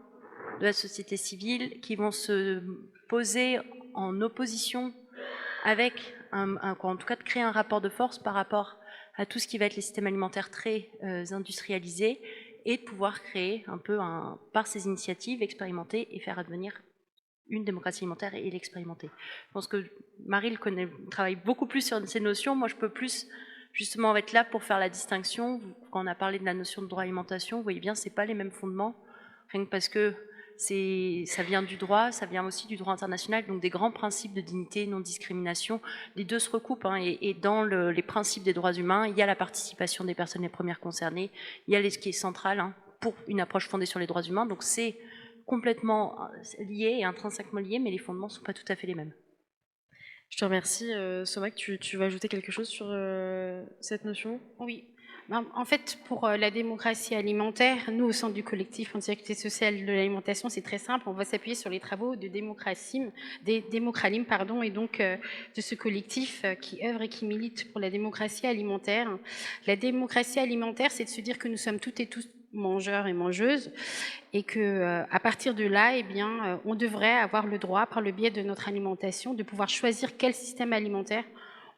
de la société civile, qui vont se poser en opposition avec, en tout cas de créer un rapport de force par rapport à tout ce qui va être les systèmes alimentaires très industrialisés, et de pouvoir créer un peu, par ces initiatives, expérimenter et faire advenir une démocratie alimentaire et l'expérimenter. Je pense que Marie travaille beaucoup plus sur ces notions. Moi, je peux plus justement être là pour faire la distinction. Quand on a parlé de la notion de droit à l'alimentation, vous voyez bien, c'est pas les mêmes fondements, rien que parce que ça vient du droit, ça vient aussi du droit international, donc des grands principes de dignité, non-discrimination. Les deux se recoupent, hein, et dans les principes des droits humains, il y a la participation des personnes les premières concernées, il y a ce qui est central, hein, pour une approche fondée sur les droits humains, donc c'est complètement lié et intrinsèquement lié, mais les fondements ne sont pas tout à fait les mêmes. Je te remercie. Somak, tu vas ajouter quelque chose sur cette notion? Oui. En fait, pour la démocratie alimentaire, nous, au sein du collectif pour une sécurité sociale de l'alimentation, c'est très simple. On va s'appuyer sur les travaux de Démocralim, et donc de ce collectif qui œuvre et qui milite pour la démocratie alimentaire. La démocratie alimentaire, c'est de se dire que nous sommes toutes et tous mangeurs et mangeuses, et que à partir de là, eh bien, on devrait avoir le droit, par le biais de notre alimentation, de pouvoir choisir quel système alimentaire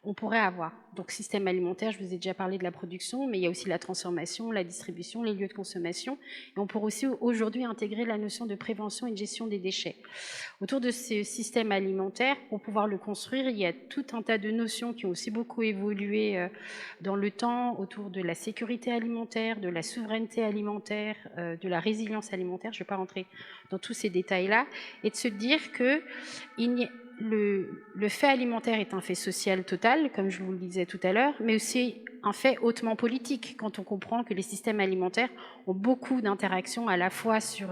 on pourrait avoir. Donc système alimentaire, je vous ai déjà parlé de la production, mais il y a aussi la transformation, la distribution, les lieux de consommation. Et on pourrait aussi aujourd'hui intégrer la notion de prévention et de gestion des déchets. Autour de ce système alimentaire, pour pouvoir le construire, il y a tout un tas de notions qui ont aussi beaucoup évolué dans le temps, autour de la sécurité alimentaire, de la souveraineté alimentaire, de la résilience alimentaire. Je ne vais pas rentrer dans tous ces détails-là. Et de se dire que le fait alimentaire est un fait social total, comme je vous le disais tout à l'heure, mais aussi un fait hautement politique, quand on comprend que les systèmes alimentaires ont beaucoup d'interactions à la fois sur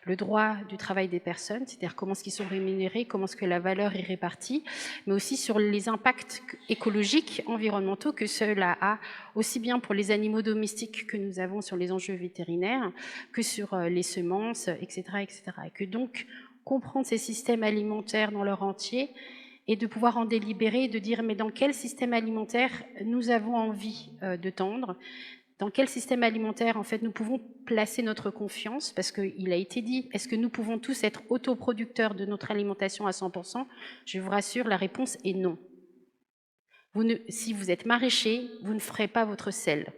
le droit du travail des personnes, c'est-à-dire comment est-ce qu'ils sont rémunérés, comment est-ce que la valeur est répartie, mais aussi sur les impacts écologiques, environnementaux que cela a, aussi bien pour les animaux domestiques que nous avons sur les enjeux vétérinaires, que sur les semences, etc., etc. Et que donc, comprendre ces systèmes alimentaires dans leur entier et de pouvoir en délibérer et de dire mais dans quel système alimentaire nous avons envie de tendre, dans quel système alimentaire en fait nous pouvons placer notre confiance, parce qu'il a été dit, est-ce que nous pouvons tous être autoproducteurs de notre alimentation à 100%? Je vous rassure, la réponse est non. Si vous êtes maraîcher, vous ne ferez pas votre sel,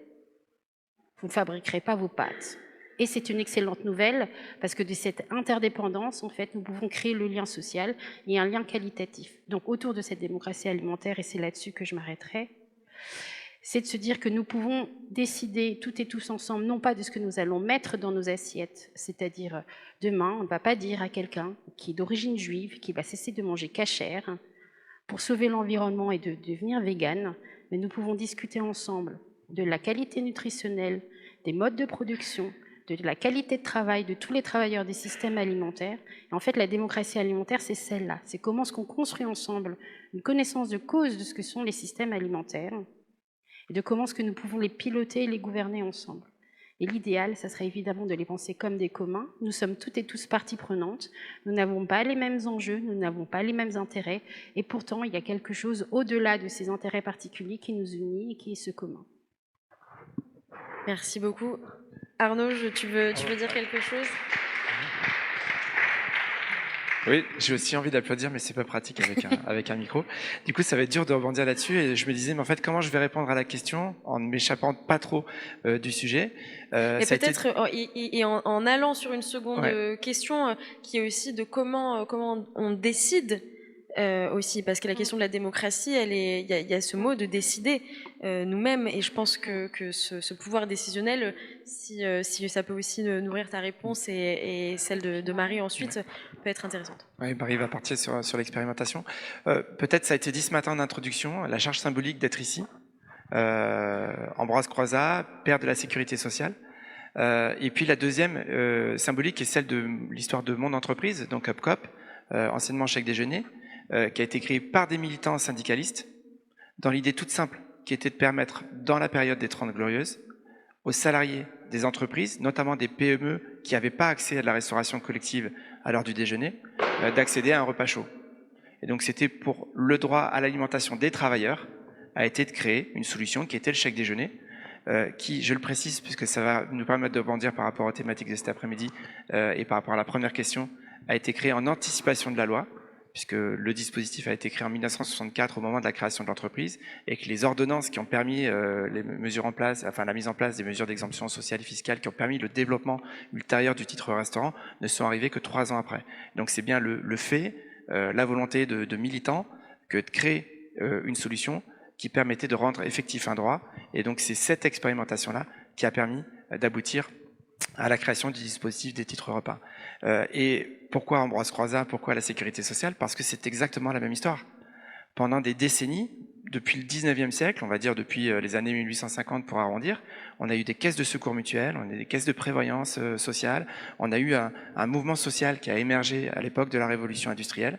vous ne fabriquerez pas vos pâtes. Et c'est une excellente nouvelle, parce que de cette interdépendance, en fait, nous pouvons créer le lien social et un lien qualitatif. Donc, autour de cette démocratie alimentaire, et c'est là-dessus que je m'arrêterai, c'est de se dire que nous pouvons décider toutes et tous ensemble, non pas de ce que nous allons mettre dans nos assiettes, c'est-à-dire demain, on ne va pas dire à quelqu'un qui est d'origine juive, qui va cesser de manger cachère, pour sauver l'environnement et de devenir végane, mais nous pouvons discuter ensemble de la qualité nutritionnelle, des modes de production, de la qualité de travail de tous les travailleurs des systèmes alimentaires. Et en fait, la démocratie alimentaire, c'est celle-là. C'est comment est-ce qu'on construit ensemble une connaissance de cause de ce que sont les systèmes alimentaires et de comment est-ce que nous pouvons les piloter et les gouverner ensemble. Et l'idéal, ça serait évidemment de les penser comme des communs. Nous sommes toutes et tous parties prenantes. Nous n'avons pas les mêmes enjeux, nous n'avons pas les mêmes intérêts. Et pourtant, il y a quelque chose au-delà de ces intérêts particuliers qui nous unit et qui est ce commun. Merci beaucoup. Arnaud, tu veux dire quelque chose? Oui, j'ai aussi envie d'applaudir, mais c'est pas pratique avec un micro. Du coup, ça va être dur de rebondir là-dessus. Et je me disais, mais en fait, comment je vais répondre à la question en ne m'échappant pas trop du sujet? Et peut-être en allant sur une seconde question, qui est aussi de comment on décide. Aussi, parce que la question de la démocratie, il y a ce mot de décider nous-mêmes, et je pense que ce pouvoir décisionnel, si ça peut aussi nourrir ta réponse et celle de Marie ensuite, peut être intéressante. Oui, Marie va partir sur l'expérimentation. Peut-être ça a été dit ce matin en introduction, la charge symbolique d'être ici. Ambroise Croizat, père de la sécurité sociale. Et puis la deuxième symbolique est celle de l'histoire de mon entreprise, donc UpCoop, anciennement Chèque Déjeuner, qui a été créé par des militants syndicalistes, dans l'idée toute simple, qui était de permettre, dans la période des 30 Glorieuses, aux salariés des entreprises, notamment des PME qui n'avaient pas accès à de la restauration collective à l'heure du déjeuner, d'accéder à un repas chaud. Et donc c'était pour le droit à l'alimentation des travailleurs, a été de créer une solution qui était le chèque déjeuner, qui, je le précise, puisque ça va nous permettre de rebondir par rapport aux thématiques de cet après-midi et par rapport à la première question, a été créé en anticipation de la loi, puisque le dispositif a été créé en 1964 au moment de la création de l'entreprise, et que les ordonnances qui ont permis les mesures en place, enfin la mise en place des mesures d'exemption sociale et fiscale qui ont permis le développement ultérieur du titre restaurant ne sont arrivées que 3 ans après. Donc c'est bien le fait, la volonté de militants que de créer une solution qui permettait de rendre effectif un droit, et donc c'est cette expérimentation-là qui a permis d'aboutir à la création du dispositif des titres repas. Et pourquoi Ambroise Croizat, pourquoi la sécurité sociale? Parce que c'est exactement la même histoire. Pendant des décennies, depuis le 19e siècle, on va dire depuis les années 1850 pour arrondir, on a eu des caisses de secours mutuels, on a eu des caisses de prévoyance sociale, on a eu un mouvement social qui a émergé à l'époque de la révolution industrielle,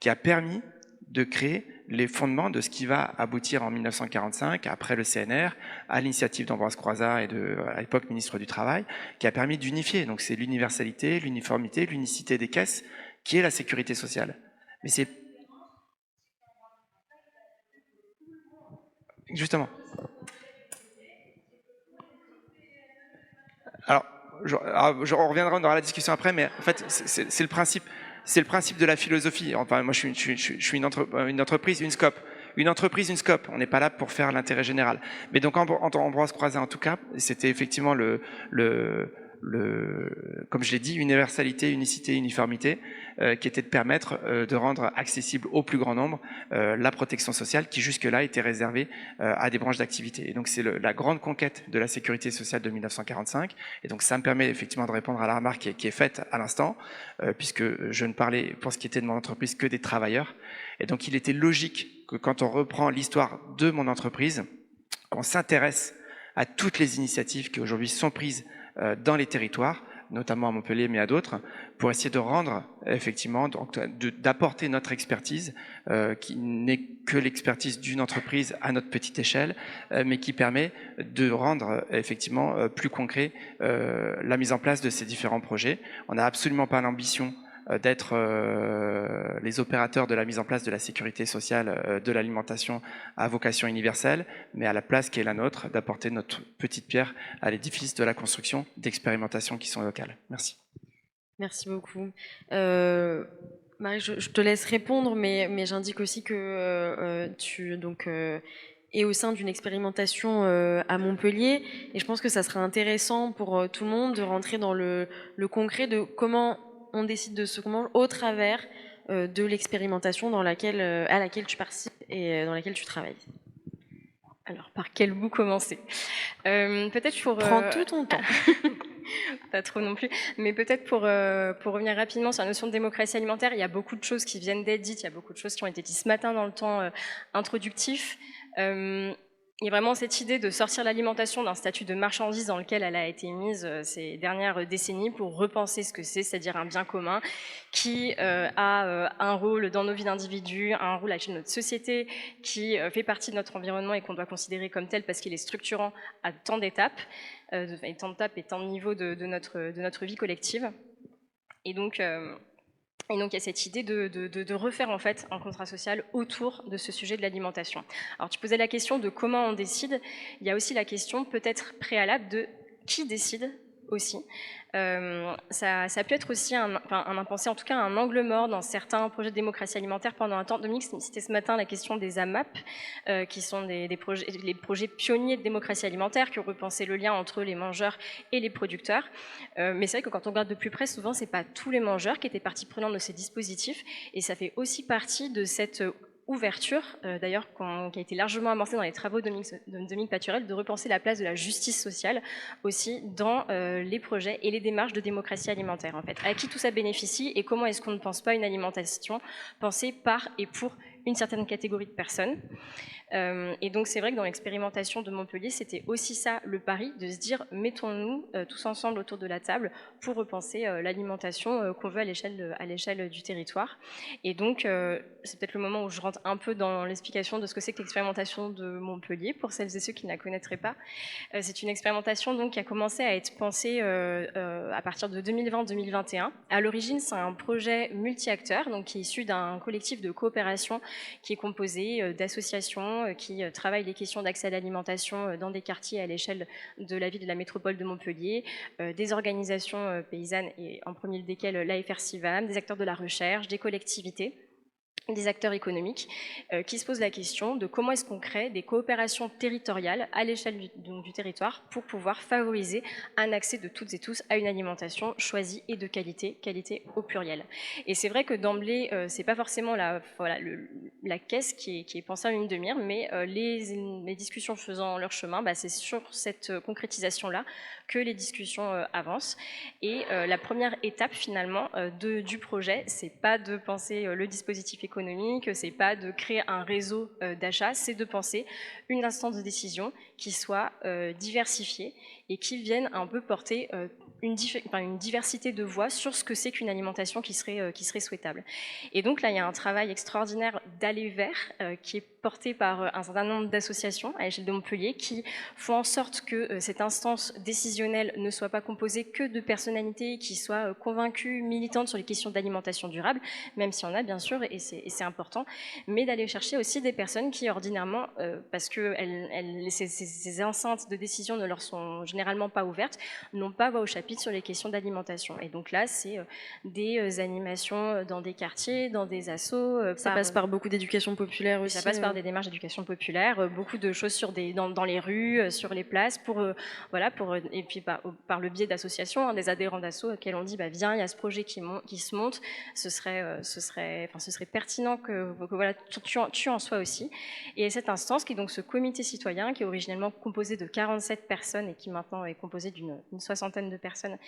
qui a permis de créer les fondements de ce qui va aboutir en 1945, après le CNR, à l'initiative d'Ambroise Croizat et à l'époque ministre du Travail, qui a permis d'unifier. Donc c'est l'universalité, l'uniformité, l'unicité des caisses, qui est la sécurité sociale. Mais c'est... Justement. Alors, on reviendra dans la discussion après, mais en fait, c'est le principe. C'est le principe de la philosophie. Enfin, moi, je suis une entreprise, une scope. une entreprise, une scope. On n'est pas là pour faire l'intérêt général. Mais donc Ambroise Croizat, en tout cas, c'était effectivement comme je l'ai dit, universalité, unicité, uniformité, qui était de permettre de rendre accessible au plus grand nombre la protection sociale qui jusque-là était réservée à des branches d'activité. Et donc c'est la grande conquête de la sécurité sociale de 1945. Et donc ça me permet effectivement de répondre à la remarque qui est faite à l'instant, puisque je ne parlais pour ce qui était de mon entreprise que des travailleurs. Et donc il était logique que quand on reprend l'histoire de mon entreprise, qu'on s'intéresse à toutes les initiatives qui aujourd'hui sont prises dans les territoires, notamment à Montpellier, mais à d'autres, pour essayer de rendre, effectivement, d'apporter notre expertise, qui n'est que l'expertise d'une entreprise à notre petite échelle, mais qui permet de rendre, effectivement, plus concret la mise en place de ces différents projets. On n'a absolument pas l'ambition d'être les opérateurs de la mise en place de la sécurité sociale de l'alimentation à vocation universelle, mais à la place qui est la nôtre, d'apporter notre petite pierre à l'édifice de la construction d'expérimentations qui sont locales. Merci. Merci beaucoup. Marie, je te laisse répondre, mais j'indique aussi que tu es au sein d'une expérimentation à Montpellier, et je pense que ça sera intéressant pour tout le monde de rentrer dans le concret de comment on décide de ce comment au travers de l'expérimentation à laquelle tu participes et dans laquelle tu travailles. Alors, par quel bout commencer? Peut-être pour... Prends tout ton temps. Pas trop non plus, mais peut-être pour revenir rapidement sur la notion de démocratie alimentaire, il y a beaucoup de choses qui viennent d'être dites, il y a beaucoup de choses qui ont été dites ce matin dans le temps introductif. Il y a vraiment cette idée de sortir l'alimentation d'un statut de marchandise dans lequel elle a été mise ces dernières décennies pour repenser ce que c'est-à-dire un bien commun qui a un rôle dans nos vies d'individus, un rôle à l'échelle de notre société, qui fait partie de notre environnement et qu'on doit considérer comme tel parce qu'il est structurant à tant d'étapes, et tant de niveaux de notre vie collective. Et donc il y a cette idée de refaire en fait un contrat social autour de ce sujet de l'alimentation. Alors tu posais la question de comment on décide, il y a aussi la question peut-être préalable de qui décide aussi. Ça peut être aussi un impensé, en tout cas un angle mort dans certains projets de démocratie alimentaire pendant un temps. Dominique citait ce matin la question des AMAP, qui sont les projets pionniers de démocratie alimentaire, qui ont repensé le lien entre les mangeurs et les producteurs. Mais c'est vrai que quand on regarde de plus près, souvent c'est pas tous les mangeurs qui étaient partie prenante de ces dispositifs, et ça fait aussi partie de cette ouverture, d'ailleurs, qui a été largement amorcée dans les travaux de Dominique Paturel, de repenser la place de la justice sociale aussi dans les projets et les démarches de démocratie alimentaire, en fait. À qui tout ça bénéficie et comment est-ce qu'on ne pense pas une alimentation pensée par et pour une certaine catégorie de personnes. Et donc c'est vrai que dans l'expérimentation de Montpellier, c'était aussi ça le pari, de se dire mettons-nous tous ensemble autour de la table pour repenser l'alimentation qu'on veut à l'échelle du territoire. Et donc c'est peut-être le moment où je rentre un peu dans l'explication de ce que c'est que l'expérimentation de Montpellier, pour celles et ceux qui ne la connaîtraient pas. C'est une expérimentation donc, qui a commencé à être pensée à partir de 2020-2021. À l'origine, c'est un projet multi-acteurs, donc qui est issu d'un collectif de coopération qui est composé d'associations qui travaillent les questions d'accès à l'alimentation dans des quartiers à l'échelle de la ville de la métropole de Montpellier, des organisations paysannes, et en premier desquelles l'AFR-CIVAM, des acteurs de la recherche, des collectivités, des acteurs économiques, qui se posent la question de comment est-ce qu'on crée des coopérations territoriales à l'échelle du territoire pour pouvoir favoriser un accès de toutes et tous à une alimentation choisie et de qualité au pluriel. Et c'est vrai que d'emblée, c'est pas forcément la caisse qui est pensée en une demi-heure, mais les discussions faisant leur chemin, c'est sur cette concrétisation-là que les discussions avancent. Et la première étape finalement du projet, c'est pas de penser le dispositif économique, c'est pas de créer un réseau d'achat, c'est de penser une instance de décision qui soit diversifiée et qui vienne un peu porter une diversité de voix sur ce que c'est qu'une alimentation qui serait souhaitable. Et donc là, il y a un travail extraordinaire d'aller vers qui est porté par un certain nombre d'associations à l'échelle de Montpellier qui font en sorte que cette instance décisionnelle ne soit pas composée que de personnalités qui soient convaincues, militantes sur les questions d'alimentation durable, même s'il y en a bien sûr, et c'est important, mais d'aller chercher aussi des personnes qui ordinairement, parce que ces enceintes de décision ne leur sont généralement pas ouvertes, n'ont pas voix au chapitre sur les questions d'alimentation. Et donc là, c'est des animations dans des quartiers, dans des assos. Ça passe par beaucoup d'éducation populaire aussi. Ça passe par des démarches d'éducation populaire, beaucoup de choses dans les rues, sur les places, et puis par le biais d'associations, des adhérents d'asso auxquels on dit viens, il y a ce projet qui se monte, ce serait pertinent que voilà, tu en sois aussi. Et cette instance qui est donc ce comité citoyen qui est originellement composé de 47 personnes et qui maintenant est composé d'une soixantaine de personnes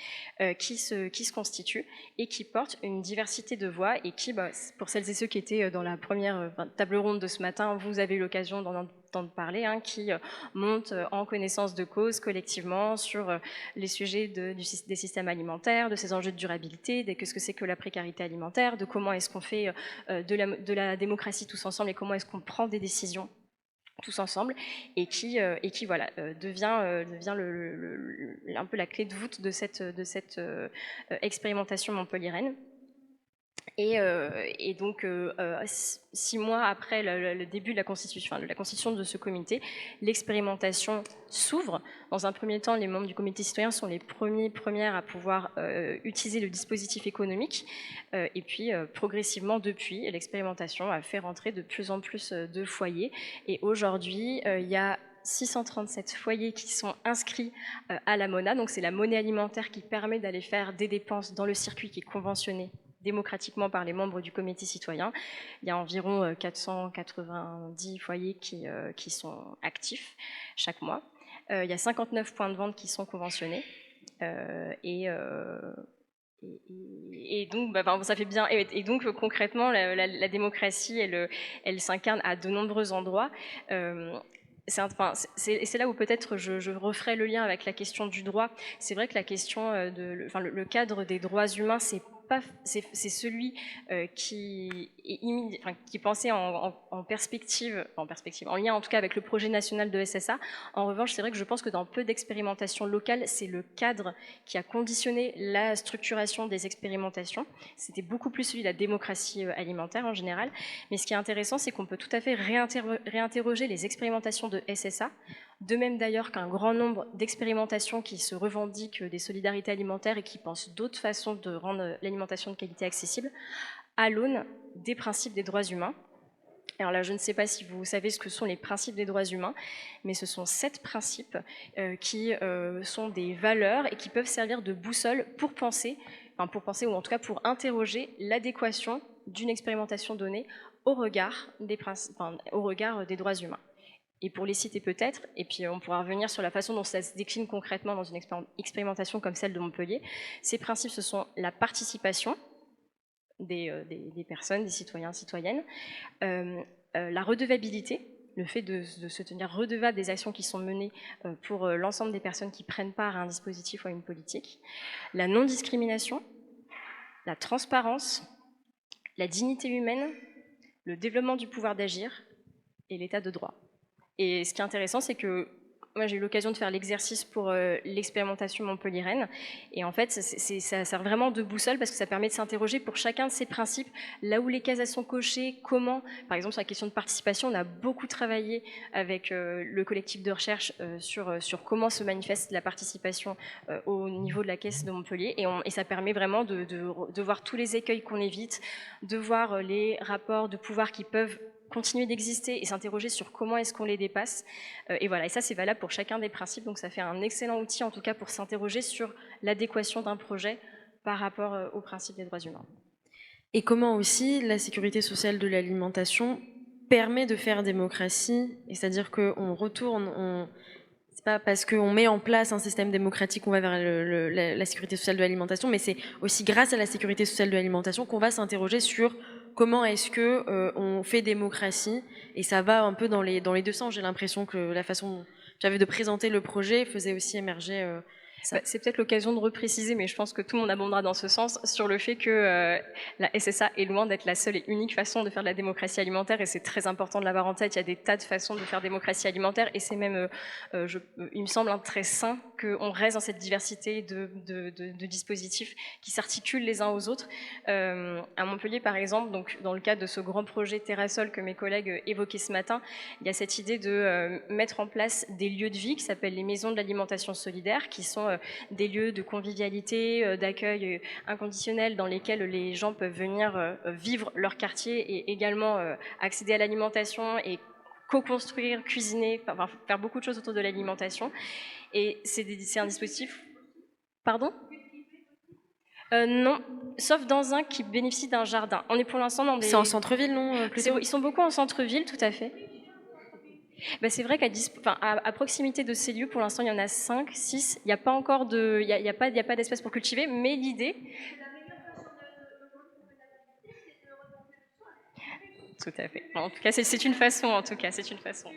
qui se constituent et qui portent une diversité de voix et qui, pour celles et ceux qui étaient dans la première table ronde de ce matin, vous avez eu l'occasion d'en entendre parler, qui montent en connaissance de cause collectivement sur les sujets des systèmes alimentaires, de ces enjeux de durabilité, de ce que c'est que la précarité alimentaire, de comment est-ce qu'on fait de la démocratie tous ensemble et comment est-ce qu'on prend des décisions tous ensemble, et qui voilà, devient un peu la clé de voûte de cette expérimentation montpelliéraine. Et donc, 6 mois après le début de la constitution de ce comité, l'expérimentation s'ouvre. Dans un premier temps, les membres du comité citoyen sont les premières à pouvoir utiliser le dispositif économique. Et puis, progressivement, depuis, l'expérimentation a fait rentrer de plus en plus de foyers. Et aujourd'hui, il y a 637 foyers qui sont inscrits à la MONA. Donc, c'est la monnaie alimentaire qui permet d'aller faire des dépenses dans le circuit qui est conventionné démocratiquement par les membres du comité citoyen. Il y a environ 490 foyers qui sont actifs chaque mois. Il y a 59 points de vente qui sont conventionnés. Et donc, ça fait bien. Et donc, concrètement, la démocratie, elle s'incarne à de nombreux endroits. C'est là où peut-être je referai le lien avec la question du droit. C'est vrai que la question le cadre des droits humains, c'est celui qui est pensé en perspective, en lien en tout cas avec le projet national de SSA. En revanche, c'est vrai que je pense que dans peu d'expérimentations locales, c'est le cadre qui a conditionné la structuration des expérimentations. C'était beaucoup plus celui de la démocratie alimentaire en général. Mais ce qui est intéressant, c'est qu'on peut tout à fait réinterroger les expérimentations de SSA, de même d'ailleurs qu'un grand nombre d'expérimentations qui se revendiquent des solidarités alimentaires et qui pensent d'autres façons de rendre l'alimentation de qualité accessible, à l'aune des principes des droits humains. Alors là, je ne sais pas si vous savez ce que sont les principes des droits humains, mais ce sont 7 principes qui sont des valeurs et qui peuvent servir de boussole pour penser, ou en tout cas pour interroger l'adéquation d'une expérimentation donnée au regard des droits humains. Et pour les citer peut-être, et puis on pourra revenir sur la façon dont ça se décline concrètement dans une expérimentation comme celle de Montpellier, ces principes, ce sont la participation des personnes, des citoyens, citoyennes, la redevabilité, le fait de se tenir redevable des actions qui sont menées pour l'ensemble des personnes qui prennent part à un dispositif ou à une politique, la non-discrimination, la transparence, la dignité humaine, le développement du pouvoir d'agir et l'état de droit. Et ce qui est intéressant, c'est que moi, j'ai eu l'occasion de faire l'exercice pour l'expérimentation montpelliéraine. Et en fait, ça sert vraiment de boussole parce que ça permet de s'interroger pour chacun de ces principes, là où les cases sont cochées, comment. Par exemple, sur la question de participation, on a beaucoup travaillé avec le collectif de recherche sur comment se manifeste la participation au niveau de la caisse de Montpellier. Et ça permet vraiment de voir tous les écueils qu'on évite, de voir les rapports de pouvoir qui peuvent continuer d'exister et s'interroger sur comment est-ce qu'on les dépasse. Et voilà, et ça c'est valable pour chacun des principes, donc ça fait un excellent outil en tout cas pour s'interroger sur l'adéquation d'un projet par rapport aux principes des droits humains. Et comment aussi la sécurité sociale de l'alimentation permet de faire démocratie, et c'est-à-dire qu'on retourne, c'est pas parce qu'on met en place un système démocratique qu'on va vers la sécurité sociale de l'alimentation, mais c'est aussi grâce à la sécurité sociale de l'alimentation qu'on va s'interroger sur comment est-ce que on fait démocratie, et ça va un peu dans les deux sens. J'ai l'impression que la façon dont j'avais de présenter le projet faisait aussi émerger ça. C'est peut-être l'occasion de repréciser, mais je pense que tout le monde abondera dans ce sens, sur le fait que la SSA est loin d'être la seule et unique façon de faire de la démocratie alimentaire, et c'est très important de l'avoir en tête. Il y a des tas de façons de faire démocratie alimentaire, et c'est même, il me semble, très sain qu'on reste dans cette diversité de dispositifs qui s'articulent les uns aux autres. À Montpellier, par exemple, donc, dans le cadre de ce grand projet Terrasol que mes collègues évoquaient ce matin, il y a cette idée de mettre en place des lieux de vie qui s'appellent les maisons de l'alimentation solidaire, qui sont des lieux de convivialité, d'accueil inconditionnel dans lesquels les gens peuvent venir vivre leur quartier et également accéder à l'alimentation et co-construire, cuisiner, enfin, faire beaucoup de choses autour de l'alimentation. Et c'est un dispositif... Pardon ? Non, sauf dans un qui bénéficie d'un jardin. On est pour l'instant dans des... C'est en centre-ville, non plutôt Ils sont beaucoup en centre-ville, tout à fait. Ben, c'est vrai à proximité de ces lieux, pour l'instant, il y en a 5, 6. Il n'y a pas encore de... Il y a pas d'espace pour cultiver, mais l'idée... Tout à fait. En tout cas, c'est une façon, c'est une façon.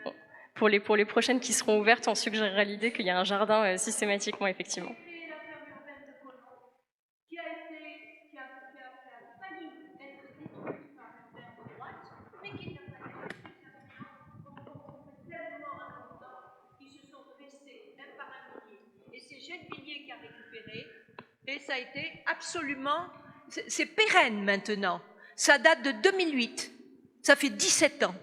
Bon. Pour les prochaines qui seront ouvertes, on suggérera l'idée qu'il y a un jardin systématiquement, effectivement. Qui a récupéré, et ça a été absolument... C'est pérenne maintenant. Ça date de 2008. Ça fait 17 ans.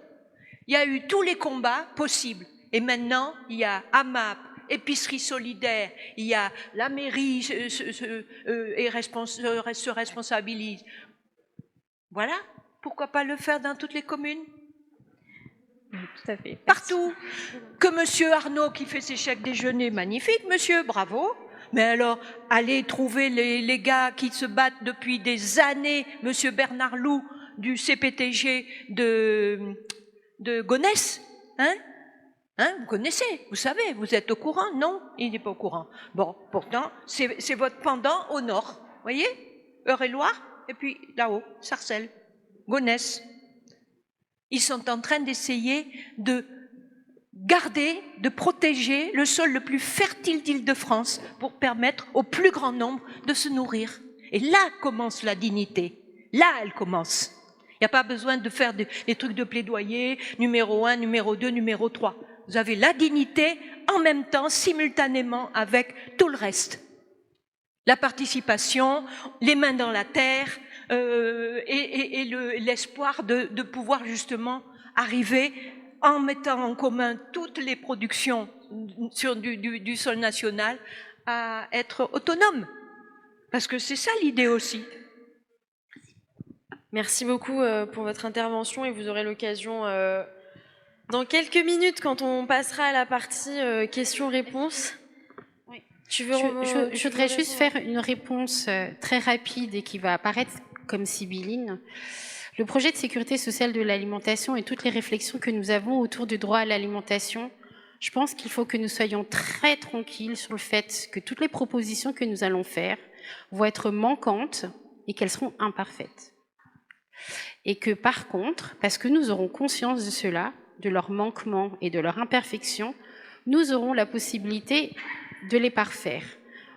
Il y a eu tous les combats possibles. Et maintenant, il y a AMAP, Épicerie solidaire, il y a la mairie se responsabilise. Voilà. Pourquoi pas le faire dans toutes les communes ? Tout à fait. Partout. Que monsieur Arnaud qui fait ses chèques déjeuner, magnifique, monsieur, bravo. Mais alors, allez trouver les gars qui se battent depuis des années, monsieur Bernard Loup du CPTG de Gonesse, hein, vous connaissez, vous savez, vous êtes au courant? Non, il n'est pas au courant. Bon, pourtant, c'est votre pendant au nord, voyez, Eure-et-Loire, et puis là-haut, Sarcelles, Gonesse. Ils sont en train d'essayer de garder, de protéger le sol le plus fertile d'Île-de-France pour permettre au plus grand nombre de se nourrir. Et là commence la dignité. Là, elle commence. Il n'y a pas besoin de faire des trucs de plaidoyer, numéro 1, numéro 2, numéro 3. Vous avez la dignité en même temps, simultanément, avec tout le reste. La participation, les mains dans la terre, et l'espoir de pouvoir justement arriver en mettant en commun toutes les productions du sol national à être autonome. Parce que c'est ça l'idée aussi. Merci beaucoup pour votre intervention et vous aurez l'occasion dans quelques minutes quand on passera à la partie questions-réponses. Oui. Tu veux je voudrais juste faire une réponse très rapide et qui va apparaître comme sibylline. Le projet de sécurité sociale de l'alimentation et toutes les réflexions que nous avons autour du droit à l'alimentation, je pense qu'il faut que nous soyons très tranquilles sur le fait que toutes les propositions que nous allons faire vont être manquantes et qu'elles seront imparfaites. Et que par contre, parce que nous aurons conscience de cela, de leurs manquements et de leurs imperfections, nous aurons la possibilité de les parfaire.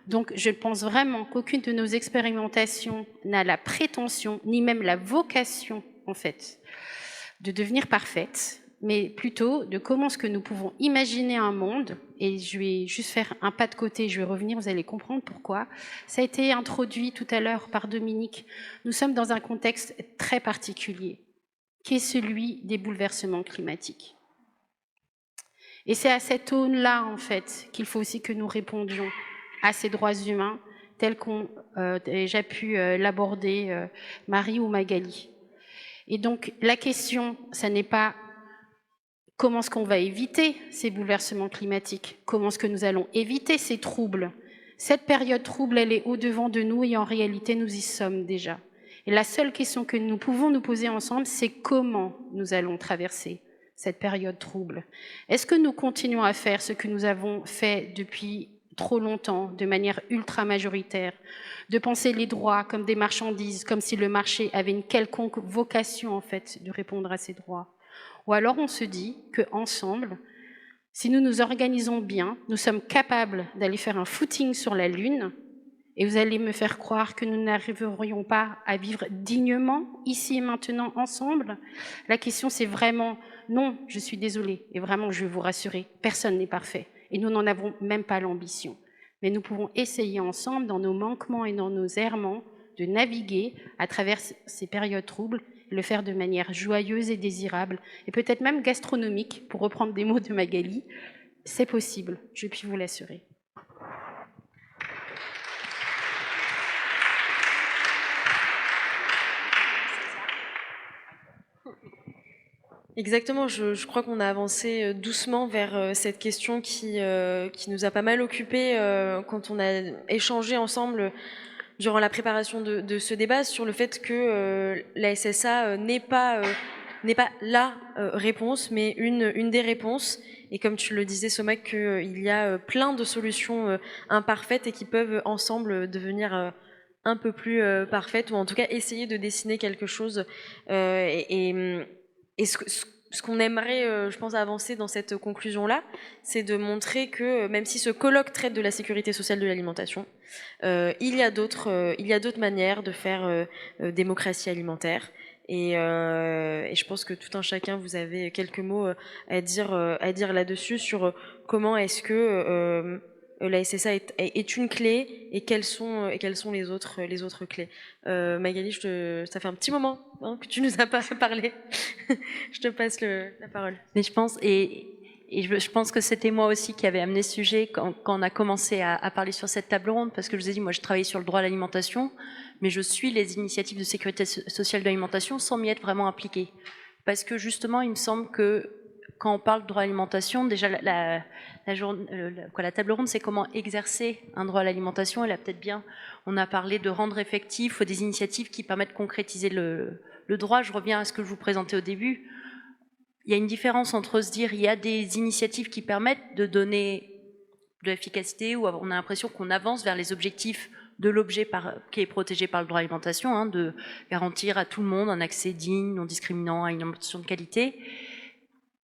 Donc, je pense vraiment qu'aucune de nos expérimentations n'a la prétention, ni même la vocation, en fait, de devenir parfaite, mais plutôt de comment est-ce que nous pouvons imaginer un monde, et je vais juste faire un pas de côté, je vais revenir, vous allez comprendre pourquoi. Ça a été introduit tout à l'heure par Dominique. Nous sommes dans un contexte très particulier, qui est celui des bouleversements climatiques. Et c'est à cette aune-là, en fait, qu'il faut aussi que nous répondions à ces droits humains, tels qu'ont déjà pu l'aborder Marie ou Magali. Et donc, la question, ça n'est pas comment est-ce qu'on va éviter ces bouleversements climatiques, comment est-ce que nous allons éviter ces troubles. Cette période trouble, elle est au-devant de nous et en réalité, nous y sommes déjà. Et la seule question que nous pouvons nous poser ensemble, c'est comment nous allons traverser cette période trouble. Est-ce que nous continuons à faire ce que nous avons fait depuis trop longtemps, de manière ultra majoritaire, de penser les droits comme des marchandises, comme si le marché avait une quelconque vocation en fait de répondre à ces droits. Ou alors on se dit qu'ensemble, si nous nous organisons bien, nous sommes capables d'aller faire un footing sur la Lune, et vous allez me faire croire que nous n'arriverions pas à vivre dignement, ici et maintenant, ensemble. La question c'est vraiment, non, je suis désolée, et vraiment je veux vous rassurer, personne n'est parfait. Et nous n'en avons même pas l'ambition. Mais nous pouvons essayer ensemble, dans nos manquements et dans nos errements, de naviguer à travers ces périodes troubles, et le faire de manière joyeuse et désirable, et peut-être même gastronomique, pour reprendre des mots de Magali. C'est possible, je puis vous l'assurer. Exactement, je crois qu'on a avancé doucement vers cette question qui nous a pas mal occupés quand on a échangé ensemble durant la préparation de ce débat sur le fait que la SSA n'est pas la réponse, mais une des réponses. Et comme tu le disais, Somak, qu'il y a plein de solutions imparfaites et qui peuvent ensemble devenir un peu plus parfaites, ou en tout cas essayer de dessiner quelque chose. Et ce qu'on aimerait, je pense, avancer dans cette conclusion-là, c'est de montrer que même si ce colloque traite de la sécurité sociale de l'alimentation, il y a d'autres manières de faire démocratie alimentaire. Et je pense que tout un chacun, vous avez quelques mots à dire là-dessus sur comment est-ce que la SSA est une clé et quelles sont les autres clés. Magali, ça fait un petit moment que tu nous as pas parlé. Je te passe la parole. Mais je pense que c'était moi aussi qui avais amené ce sujet quand on a commencé à parler sur cette table ronde, parce que je vous ai dit, moi je travaillais sur le droit à l'alimentation, mais je suis les initiatives de sécurité sociale de l'alimentation sans m'y être vraiment impliquée. Parce que justement, il me semble que quand on parle de droit à l'alimentation, déjà la table ronde, c'est comment exercer un droit à l'alimentation. Et là, peut-être bien, on a parlé de rendre effectif des initiatives qui permettent de concrétiser le droit. Je reviens à ce que je vous présentais au début. Il y a une différence entre se dire il y a des initiatives qui permettent de donner de l'efficacité, où on a l'impression qu'on avance vers les objectifs de l'objet qui est protégé par le droit à l'alimentation, de garantir à tout le monde un accès digne, non discriminant, à une alimentation de qualité.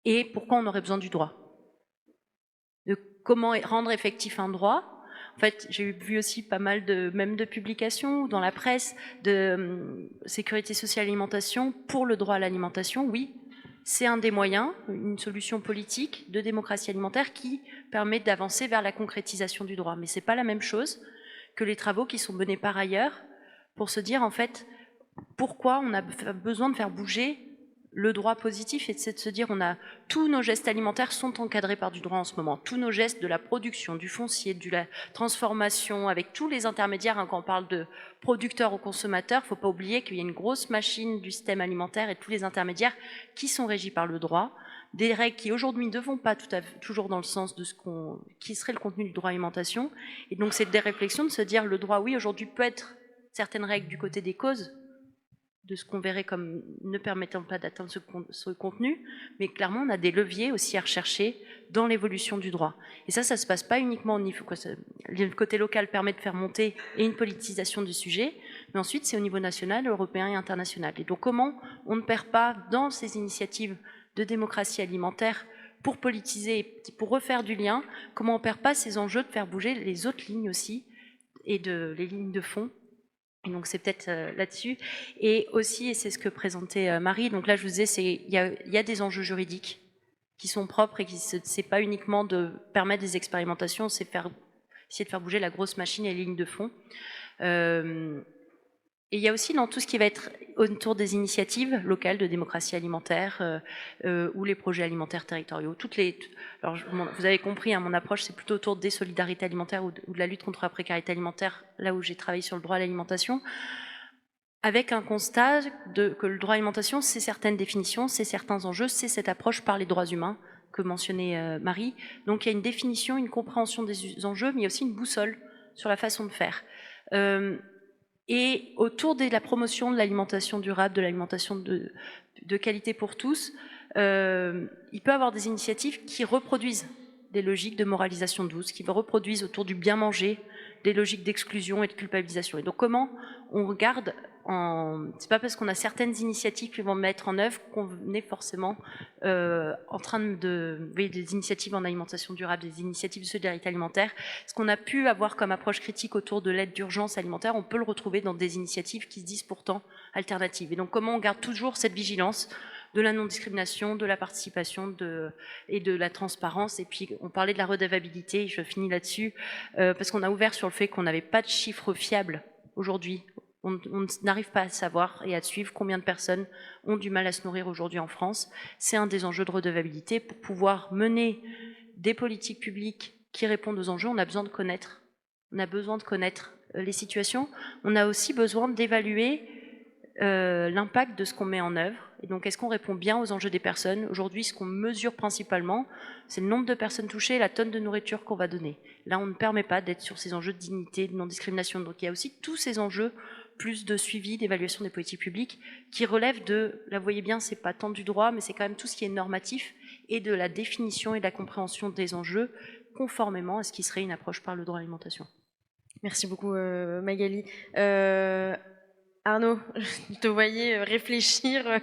Et pourquoi on aurait besoin du droit? De comment rendre effectif un droit. En fait, j'ai vu aussi pas mal de publications dans la presse de sécurité sociale et alimentation pour le droit à l'alimentation. Oui, c'est un des moyens, une solution politique de démocratie alimentaire qui permet d'avancer vers la concrétisation du droit. Mais ce n'est pas la même chose que les travaux qui sont menés par ailleurs pour se dire, en fait, pourquoi on a besoin de faire bouger le droit positif, et c'est de se dire tous nos gestes alimentaires sont encadrés par du droit en ce moment. Tous nos gestes de la production, du foncier, de la transformation, avec tous les intermédiaires, quand on parle de producteurs aux consommateurs, il ne faut pas oublier qu'il y a une grosse machine du système alimentaire et tous les intermédiaires qui sont régis par le droit. Des règles qui aujourd'hui ne vont pas toujours dans le sens de qui serait le contenu du droit à l'alimentation. Et donc c'est des réflexions de se dire le droit, oui, aujourd'hui peut être certaines règles du côté des causes, de ce qu'on verrait comme ne permettant pas d'atteindre ce contenu, mais clairement on a des leviers aussi à rechercher dans l'évolution du droit. Et ça se passe pas uniquement au niveau, le côté local permet de faire monter et une politisation du sujet, mais ensuite c'est au niveau national, européen et international. Et donc comment on ne perd pas dans ces initiatives de démocratie alimentaire pour politiser, pour refaire du lien, comment on ne perd pas ces enjeux de faire bouger les autres lignes aussi, et les lignes de fond. Et donc c'est peut-être là-dessus. Et aussi, et c'est ce que présentait Marie, donc là je vous disais, il y a des enjeux juridiques qui sont propres et c'est pas uniquement de permettre des expérimentations, c'est essayer de faire bouger la grosse machine et les lignes de fond. Et il y a aussi dans tout ce qui va être autour des initiatives locales de démocratie alimentaire ou les projets alimentaires territoriaux. Alors, vous avez compris, mon approche, c'est plutôt autour des solidarités alimentaires ou de la lutte contre la précarité alimentaire, là où j'ai travaillé sur le droit à l'alimentation, avec un constat que le droit à l'alimentation, c'est certaines définitions, c'est certains enjeux, c'est cette approche par les droits humains que mentionnait Marie. Donc il y a une définition, une compréhension des enjeux, mais il y a aussi une boussole sur la façon de faire. Et autour de la promotion de l'alimentation durable, de l'alimentation de qualité pour tous, il peut y avoir des initiatives qui reproduisent des logiques de moralisation douce, qui reproduisent autour du bien manger, des logiques d'exclusion et de culpabilisation. Et donc comment on regarde, c'est pas parce qu'on a certaines initiatives qui vont mettre en œuvre qu'on est forcément en train des initiatives en alimentation durable, des initiatives de solidarité alimentaire. Ce qu'on a pu avoir comme approche critique autour de l'aide d'urgence alimentaire, on peut le retrouver dans des initiatives qui se disent pourtant alternatives. Et donc comment on garde toujours cette vigilance de la non-discrimination, de la participation et de la transparence. Et puis, on parlait de la redevabilité, je finis là-dessus, parce qu'on a ouvert sur le fait qu'on n'avait pas de chiffres fiables aujourd'hui. On n'arrive pas à savoir et à suivre combien de personnes ont du mal à se nourrir aujourd'hui en France. C'est un des enjeux de redevabilité. Pour pouvoir mener des politiques publiques qui répondent aux enjeux, on a besoin de connaître. On a besoin de connaître les situations. On a aussi besoin d'évaluer l'impact de ce qu'on met en œuvre Et donc, est-ce qu'on répond bien aux enjeux des personnes? Aujourd'hui, ce qu'on mesure principalement, c'est le nombre de personnes touchées et la tonne de nourriture qu'on va donner. Là, on ne permet pas d'être sur ces enjeux de dignité, de non-discrimination. Donc, il y a aussi tous ces enjeux, plus de suivi, d'évaluation des politiques publiques, qui relèvent de, là, vous voyez bien, c'est pas tant du droit, mais c'est quand même tout ce qui est normatif et de la définition et de la compréhension des enjeux, conformément à ce qui serait une approche par le droit à l'alimentation. Merci beaucoup, Magali. Arnaud, je te voyais réfléchir.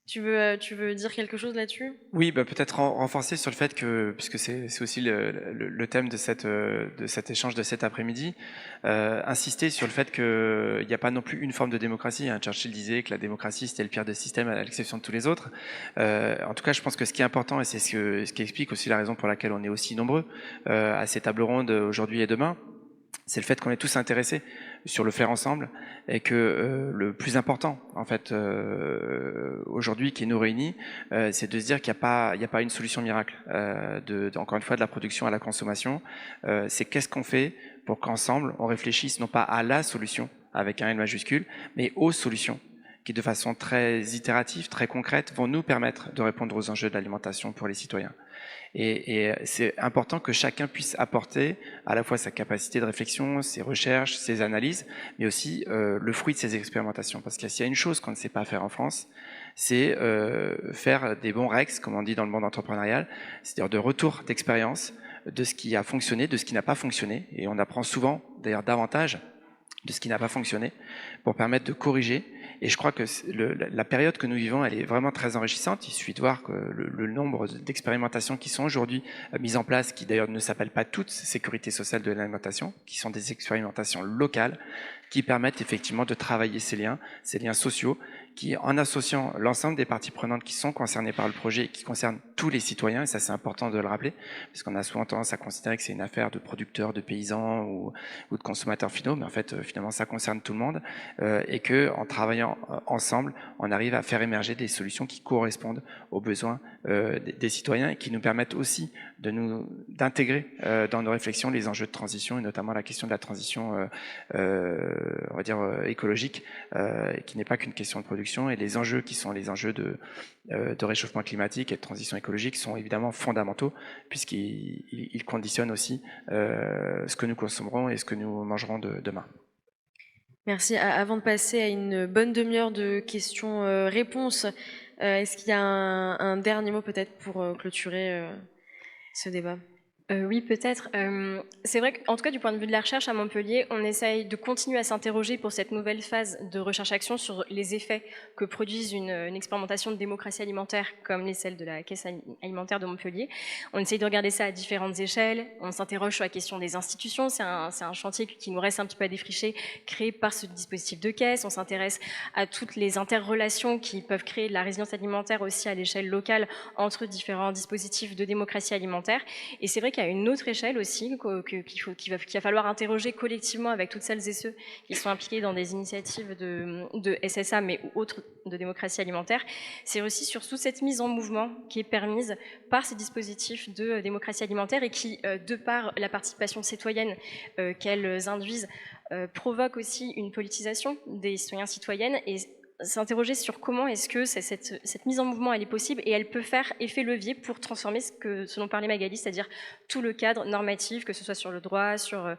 Tu veux dire quelque chose là-dessus? Oui, bah, peut-être renforcer sur le fait que, puisque c'est aussi le thème de cet échange de cet après-midi, insister sur le fait qu'il n'y a pas non plus une forme de démocratie. Hein. Churchill disait que la démocratie c'était le pire des systèmes à l'exception de tous les autres. En tout cas, je pense que ce qui est important, et c'est ce qui explique aussi la raison pour laquelle on est aussi nombreux à ces tables rondes aujourd'hui et demain, c'est le fait qu'on est tous intéressés sur le faire ensemble et que le plus important, en fait, aujourd'hui, qui nous réunit, c'est de se dire qu'il n'y a pas une solution miracle. Encore une fois, de la production à la consommation, c'est qu'est-ce qu'on fait pour qu'ensemble, on réfléchisse non pas à la solution avec un L majuscule, mais aux solutions qui, de façon très itérative, très concrète, vont nous permettre de répondre aux enjeux de l'alimentation pour les citoyens. Et c'est important que chacun puisse apporter à la fois sa capacité de réflexion, ses recherches, ses analyses, mais aussi le fruit de ses expérimentations. Parce qu'il y a une chose qu'on ne sait pas faire en France, c'est faire des bons rex, comme on dit dans le monde entrepreneurial, c'est-à-dire de retour d'expérience de ce qui a fonctionné, de ce qui n'a pas fonctionné. Et on apprend souvent, d'ailleurs davantage, de ce qui n'a pas fonctionné, pour permettre de corriger. Et je crois que la période que nous vivons, elle est vraiment très enrichissante. Il suffit de voir que le nombre d'expérimentations qui sont aujourd'hui mises en place, qui d'ailleurs ne s'appellent pas toutes sécurité sociale de l'alimentation, qui sont des expérimentations locales, qui permettent effectivement de travailler ces liens sociaux, qui, en associant l'ensemble des parties prenantes qui sont concernées par le projet et qui concernent tous les citoyens, et ça c'est important de le rappeler, parce qu'on a souvent tendance à considérer que c'est une affaire de producteurs, de paysans ou de consommateurs finaux, mais en fait finalement ça concerne tout le monde, et que en travaillant ensemble, on arrive à faire émerger des solutions qui correspondent aux besoins des citoyens et qui nous permettent aussi d'intégrer dans nos réflexions les enjeux de transition et notamment la question de la transition on va dire écologique, qui n'est pas qu'une question de production, et les enjeux qui sont les enjeux de réchauffement climatique et de transition écologique sont évidemment fondamentaux puisqu'ils conditionnent aussi ce que nous consommerons et ce que nous mangerons demain. Merci. Avant de passer à une bonne demi-heure de questions-réponses, est-ce qu'il y a un dernier mot peut-être pour clôturer ce débat? Oui, peut-être. C'est vrai qu'en tout cas, du point de vue de la recherche à Montpellier, on essaye de continuer à s'interroger pour cette nouvelle phase de recherche-action sur les effets que produisent une expérimentation de démocratie alimentaire comme celle de la Caisse alimentaire de Montpellier. On essaye de regarder ça à différentes échelles. On s'interroge sur la question des institutions. C'est un chantier qui nous reste un petit peu à défricher, créé par ce dispositif de caisse. On s'intéresse à toutes les interrelations qui peuvent créer de la résilience alimentaire aussi à l'échelle locale entre différents dispositifs de démocratie alimentaire. Et c'est vrai qu'il y a une autre échelle aussi qu'il va falloir interroger collectivement avec toutes celles et ceux qui sont impliqués dans des initiatives de SSA, mais ou autres de démocratie alimentaire. C'est aussi sur toute cette mise en mouvement qui est permise par ces dispositifs de démocratie alimentaire et qui, de par la participation citoyenne qu'elles induisent, provoque aussi une politisation des citoyens citoyennes et s'interroger sur comment est-ce que cette mise en mouvement elle est possible et elle peut faire effet levier pour transformer ce dont parlait Magali, c'est-à-dire tout le cadre normatif, que ce soit sur le droit, sur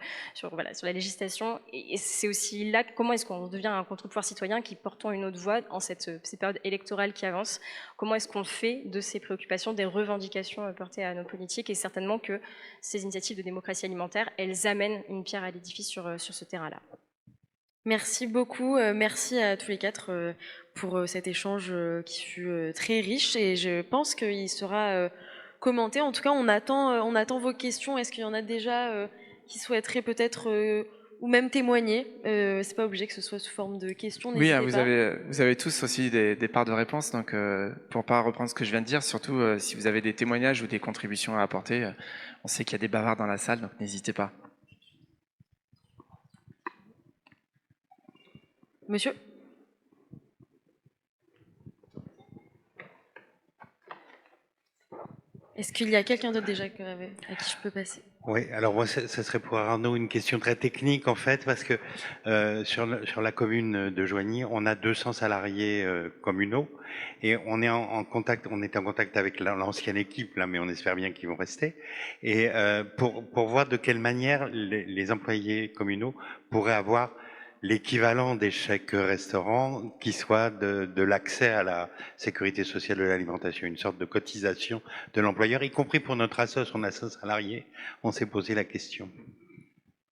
la législation. Et c'est aussi là comment est-ce qu'on devient un contre-pouvoir citoyen qui portons une autre voix en cette période électorale qui avance. Comment est-ce qu'on fait de ces préoccupations des revendications portées à nos politiques, et certainement que ces initiatives de démocratie alimentaire, elles amènent une pierre à l'édifice sur ce terrain-là. Merci beaucoup, merci à tous les quatre pour cet échange qui fut très riche, et je pense qu'il sera commenté. En tout cas, on attend vos questions. Est-ce qu'il y en a déjà qui souhaiteraient peut-être ou même témoigner? C'est pas obligé que ce soit sous forme de questions. Oui, N'hésitez pas. vous avez tous aussi des parts de réponse, donc pour pas reprendre ce que je viens de dire, surtout si vous avez des témoignages ou des contributions à apporter, on sait qu'il y a des bavards dans la salle, donc n'hésitez pas. Monsieur? Est-ce qu'il y a quelqu'un d'autre déjà à qui je peux passer? Oui, alors moi, ça serait pour Arnaud une question très technique en fait, parce que sur la commune de Joigny, on a 200 salariés communaux et on est en contact, on est en contact avec l'ancienne équipe là, mais on espère bien qu'ils vont rester. Et pour voir de quelle manière les employés communaux pourraient avoir l'équivalent des chèques restaurants qui soit de l'accès à la sécurité sociale de l'alimentation, une sorte de cotisation de l'employeur, y compris pour notre assoce, on a 100 salariés, on s'est posé la question.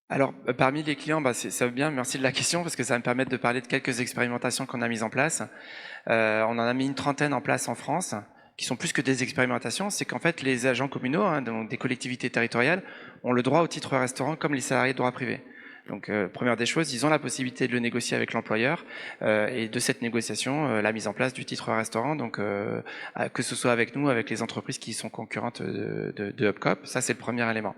Alors, parmi les clients, ça va bien, merci de la question, parce que ça va me permettre de parler de quelques expérimentations qu'on a mises en place. On en a mis une trentaine en place en France, qui sont plus que des expérimentations. C'est qu'en fait, les agents communaux, donc des collectivités territoriales, ont le droit au titre restaurant comme les salariés de droit privé. Donc, première des choses, ils ont la possibilité de le négocier avec l'employeur et de cette négociation, la mise en place du titre restaurant, donc que ce soit avec nous, avec les entreprises qui sont concurrentes de Hubcop, ça c'est le premier élément.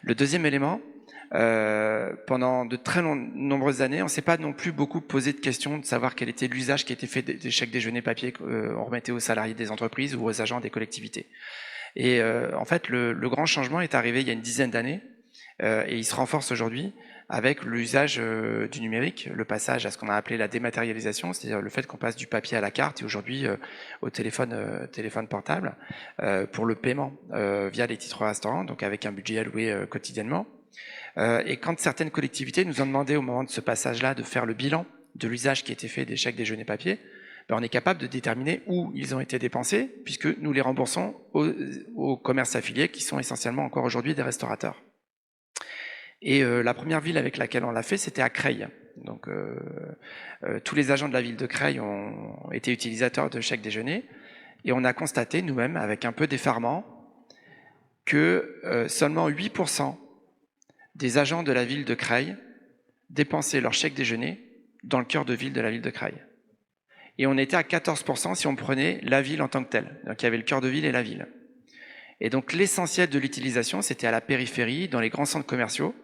Le deuxième élément, pendant de très nombreuses années, on ne s'est pas non plus beaucoup posé de questions de savoir quel était l'usage qui était fait des chèques déjeuner papier qu'on remettait aux salariés des entreprises ou aux agents des collectivités. Et en fait, le grand changement est arrivé il y a une dizaine d'années et il se renforce aujourd'hui avec l'usage du numérique, le passage à ce qu'on a appelé la dématérialisation, c'est-à-dire le fait qu'on passe du papier à la carte et aujourd'hui au téléphone portable pour le paiement via les titres restaurants, donc avec un budget alloué quotidiennement. Et quand certaines collectivités nous ont demandé au moment de ce passage-là de faire le bilan de l'usage qui était fait des chèques déjeuner papier, on est capable de déterminer où ils ont été dépensés, puisque nous les remboursons aux commerces affiliés qui sont essentiellement encore aujourd'hui des restaurateurs. Et la première ville avec laquelle on l'a fait, c'était à Creil. Donc tous les agents de la ville de Creil ont été utilisateurs de chèques déjeuner et on a constaté nous-mêmes, avec un peu d'effarement, que seulement 8% des agents de la ville de Creil dépensaient leur chèque déjeuner dans le cœur de ville de la ville de Creil. Et on était à 14% si on prenait la ville en tant que telle. Donc il y avait le cœur de ville et la ville. Et donc l'essentiel de l'utilisation, c'était à la périphérie, dans les grands centres commerciaux,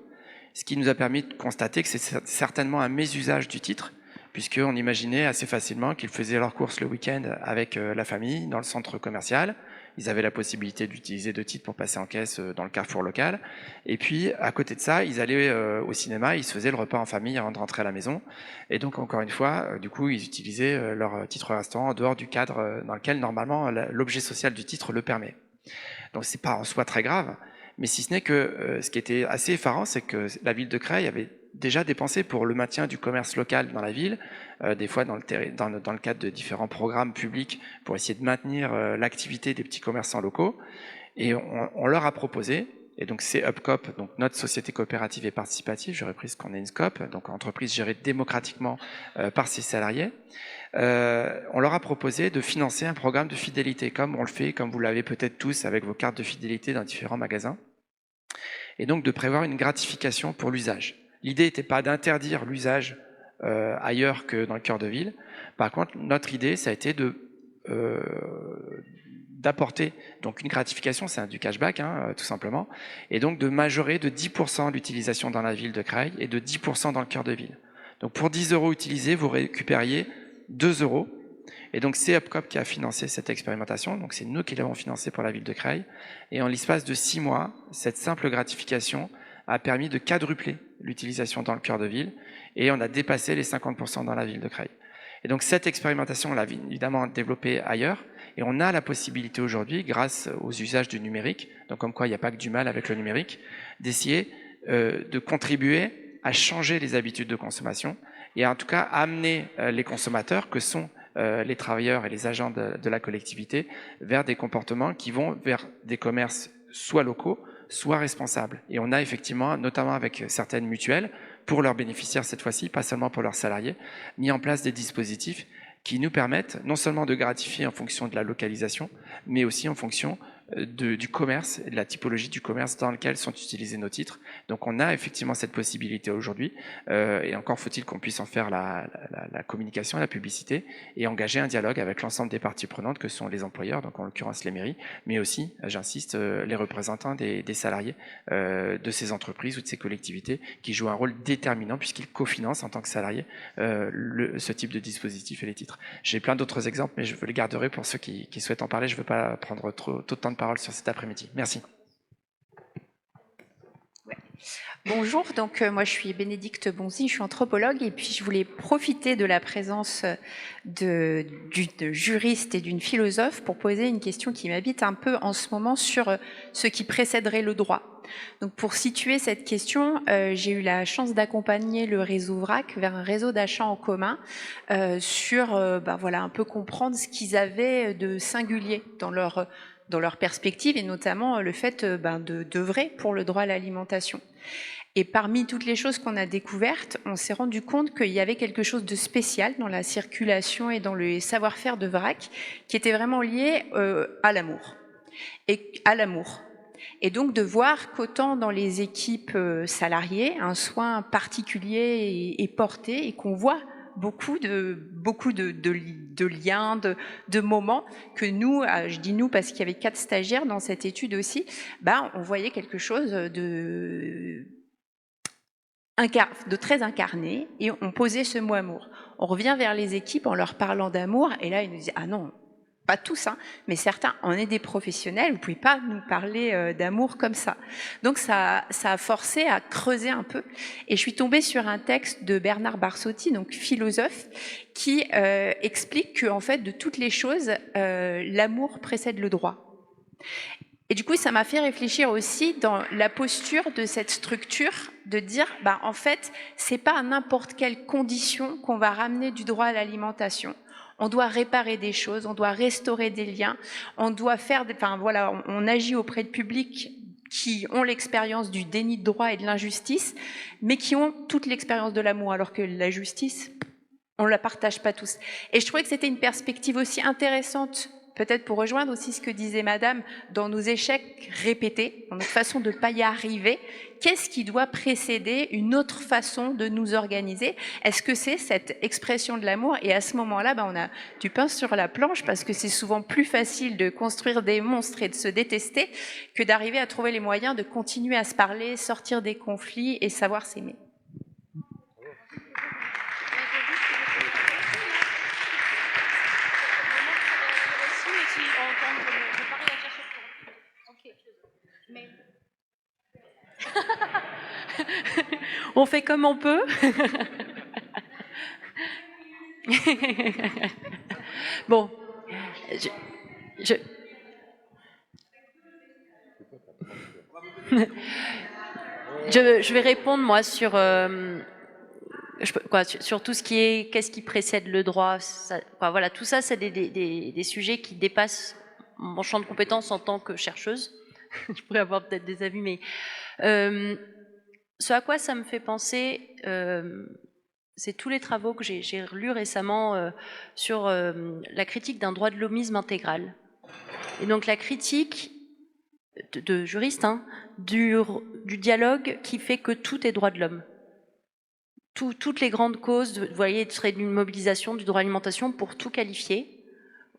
ce qui nous a permis de constater que c'est certainement un mésusage du titre, puisqu'on imaginait assez facilement qu'ils faisaient leurs courses le week-end avec la famille dans le centre commercial. Ils avaient la possibilité d'utiliser 2 titres pour passer en caisse dans le carrefour local. Et puis, à côté de ça, ils allaient au cinéma, ils se faisaient le repas en famille avant de rentrer à la maison. Et donc, encore une fois, du coup, ils utilisaient leur titre restaurant en dehors du cadre dans lequel, normalement, l'objet social du titre le permet. Donc, c'est pas en soi très grave. Mais si ce n'est que ce qui était assez effarant, c'est que la ville de Creil avait déjà dépensé pour le maintien du commerce local dans la ville, des fois dans le cadre de différents programmes publics pour essayer de maintenir l'activité des petits commerçants locaux. Et on leur a proposé, et donc c'est Hubcop, donc notre société coopérative et participative, j'aurais pris ce qu'on est une SCOP, donc entreprise gérée démocratiquement par ses salariés, on leur a proposé de financer un programme de fidélité, comme on le fait, comme vous l'avez peut-être tous avec vos cartes de fidélité dans différents magasins, et donc de prévoir une gratification pour l'usage. L'idée n'était pas d'interdire l'usage ailleurs que dans le cœur de ville. Par contre, notre idée, ça a été d'apporter donc une gratification, c'est du cashback, tout simplement, et donc de majorer de 10% l'utilisation dans la ville de Creil et de 10% dans le cœur de ville. Donc pour 10 € utilisés, vous récupériez 2 €. Et donc c'est Hubcop qui a financé cette expérimentation, donc c'est nous qui l'avons financé pour la ville de Creil. Et en l'espace de 6 mois, cette simple gratification a permis de quadrupler l'utilisation dans le cœur de ville et on a dépassé les 50% dans la ville de Creil. Et donc cette expérimentation, on l'a évidemment développée ailleurs et on a la possibilité aujourd'hui, grâce aux usages du numérique, donc comme quoi il n'y a pas que du mal avec le numérique, d'essayer de contribuer à changer les habitudes de consommation et en tout cas amener les consommateurs que sont les travailleurs et les agents de la collectivité vers des comportements qui vont vers des commerces soit locaux, soit responsables. Et on a effectivement, notamment avec certaines mutuelles, pour leurs bénéficiaires cette fois-ci, pas seulement pour leurs salariés, mis en place des dispositifs qui nous permettent non seulement de gratifier en fonction de la localisation, mais aussi en fonction du commerce, de la typologie du commerce dans lequel sont utilisés nos titres. Donc on a effectivement cette possibilité aujourd'hui, et encore faut-il qu'on puisse en faire la communication, la publicité, et engager un dialogue avec l'ensemble des parties prenantes que sont les employeurs, donc en l'occurrence les mairies, mais aussi, j'insiste, les représentants des salariés de ces entreprises ou de ces collectivités qui jouent un rôle déterminant puisqu'ils cofinancent en tant que salariés ce type de dispositif et les titres. J'ai plein d'autres exemples, mais je les garderai pour ceux qui souhaitent en parler. Je ne veux pas prendre trop de temps de parole parole sur cet après-midi. Merci. Bonjour, donc moi je suis Bénédicte Bonzi, je suis anthropologue et puis je voulais profiter de la présence de juristes et d'une philosophe pour poser une question qui m'habite un peu en ce moment sur ce qui précéderait le droit. Donc pour situer cette question, j'ai eu la chance d'accompagner le réseau VRAC vers un réseau d'achat en commun sur voilà, un peu comprendre ce qu'ils avaient de singulier dans leur perspective et notamment le fait d'œuvrer pour le droit à l'alimentation. Et parmi toutes les choses qu'on a découvertes, on s'est rendu compte qu'il y avait quelque chose de spécial dans la circulation et dans le savoir-faire de VRAC qui était vraiment lié à l'amour. Et donc de voir qu'autant dans les équipes salariées, un soin particulier est porté et qu'on voit beaucoup de liens, de moments que nous, je dis nous parce qu'il y avait 4 stagiaires dans cette étude aussi, on voyait quelque chose de très incarné et on posait ce mot amour. On revient vers les équipes en leur parlant d'amour et là ils nous disent ah non, pas tous, mais certains, on est des professionnels, vous ne pouvez pas nous parler d'amour comme ça. Donc ça a forcé à creuser un peu et je suis tombée sur un texte de Bernard Barsotti, donc philosophe, qui explique que en fait de toutes les choses, l'amour précède le droit. Et du coup, ça m'a fait réfléchir aussi dans la posture de cette structure, de dire, en fait, c'est pas à n'importe quelle condition qu'on va ramener du droit à l'alimentation. On doit réparer des choses, on doit restaurer des liens, on doit faire, on agit auprès de publics qui ont l'expérience du déni de droit et de l'injustice, mais qui ont toute l'expérience de l'amour, alors que la justice, on la partage pas tous. Et je trouvais que c'était une perspective aussi intéressante, peut-être pour rejoindre aussi ce que disait Madame, dans nos échecs répétés, dans notre façon de ne pas y arriver, qu'est-ce qui doit précéder une autre façon de nous organiser? Est-ce que c'est cette expression de l'amour? Et à ce moment-là, on a du pain sur la planche, parce que c'est souvent plus facile de construire des monstres et de se détester que d'arriver à trouver les moyens de continuer à se parler, sortir des conflits et savoir s'aimer. On fait comme on peut. Bon, je vais répondre moi sur tout ce qui est qu'est-ce qui précède le droit. Voilà, tout ça, c'est des sujets qui dépassent mon champ de compétences en tant que chercheuse. Je pourrais avoir peut-être des avis, mais ce à quoi ça me fait penser, c'est tous les travaux que j'ai lus récemment sur la critique d'un droit de l'homisme intégral. Et donc la critique de juristes du dialogue qui fait que tout est droit de l'homme. Toutes les grandes causes, vous voyez, serait d'une mobilisation du droit à l'alimentation pour tout qualifier.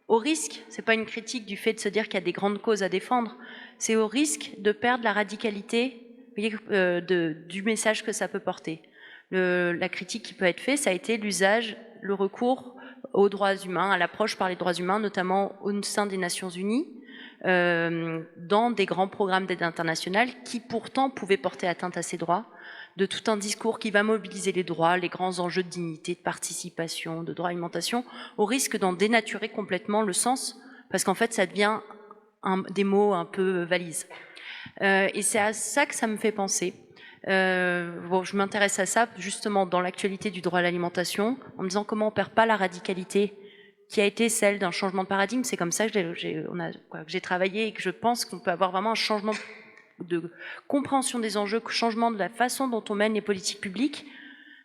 Au risque, c'est pas une critique du fait de se dire qu'il y a des grandes causes à défendre, c'est au risque de perdre la radicalité, vous voyez, du message que ça peut porter. La critique qui peut être faite, ça a été l'usage, le recours aux droits humains, à l'approche par les droits humains, notamment au sein des Nations Unies, dans des grands programmes d'aide internationale qui pourtant pouvaient porter atteinte à ces droits, de tout un discours qui va mobiliser les droits, les grands enjeux de dignité, de participation, de droit à l'alimentation, au risque d'en dénaturer complètement le sens, parce qu'en fait ça devient des mots un peu valises. Et c'est à ça que ça me fait penser. Je m'intéresse à ça justement dans l'actualité du droit à l'alimentation, en me disant comment on perd pas la radicalité qui a été celle d'un changement de paradigme. C'est comme ça que j'ai travaillé et que je pense qu'on peut avoir vraiment un changement de compréhension des enjeux, changement de la façon dont on mène les politiques publiques,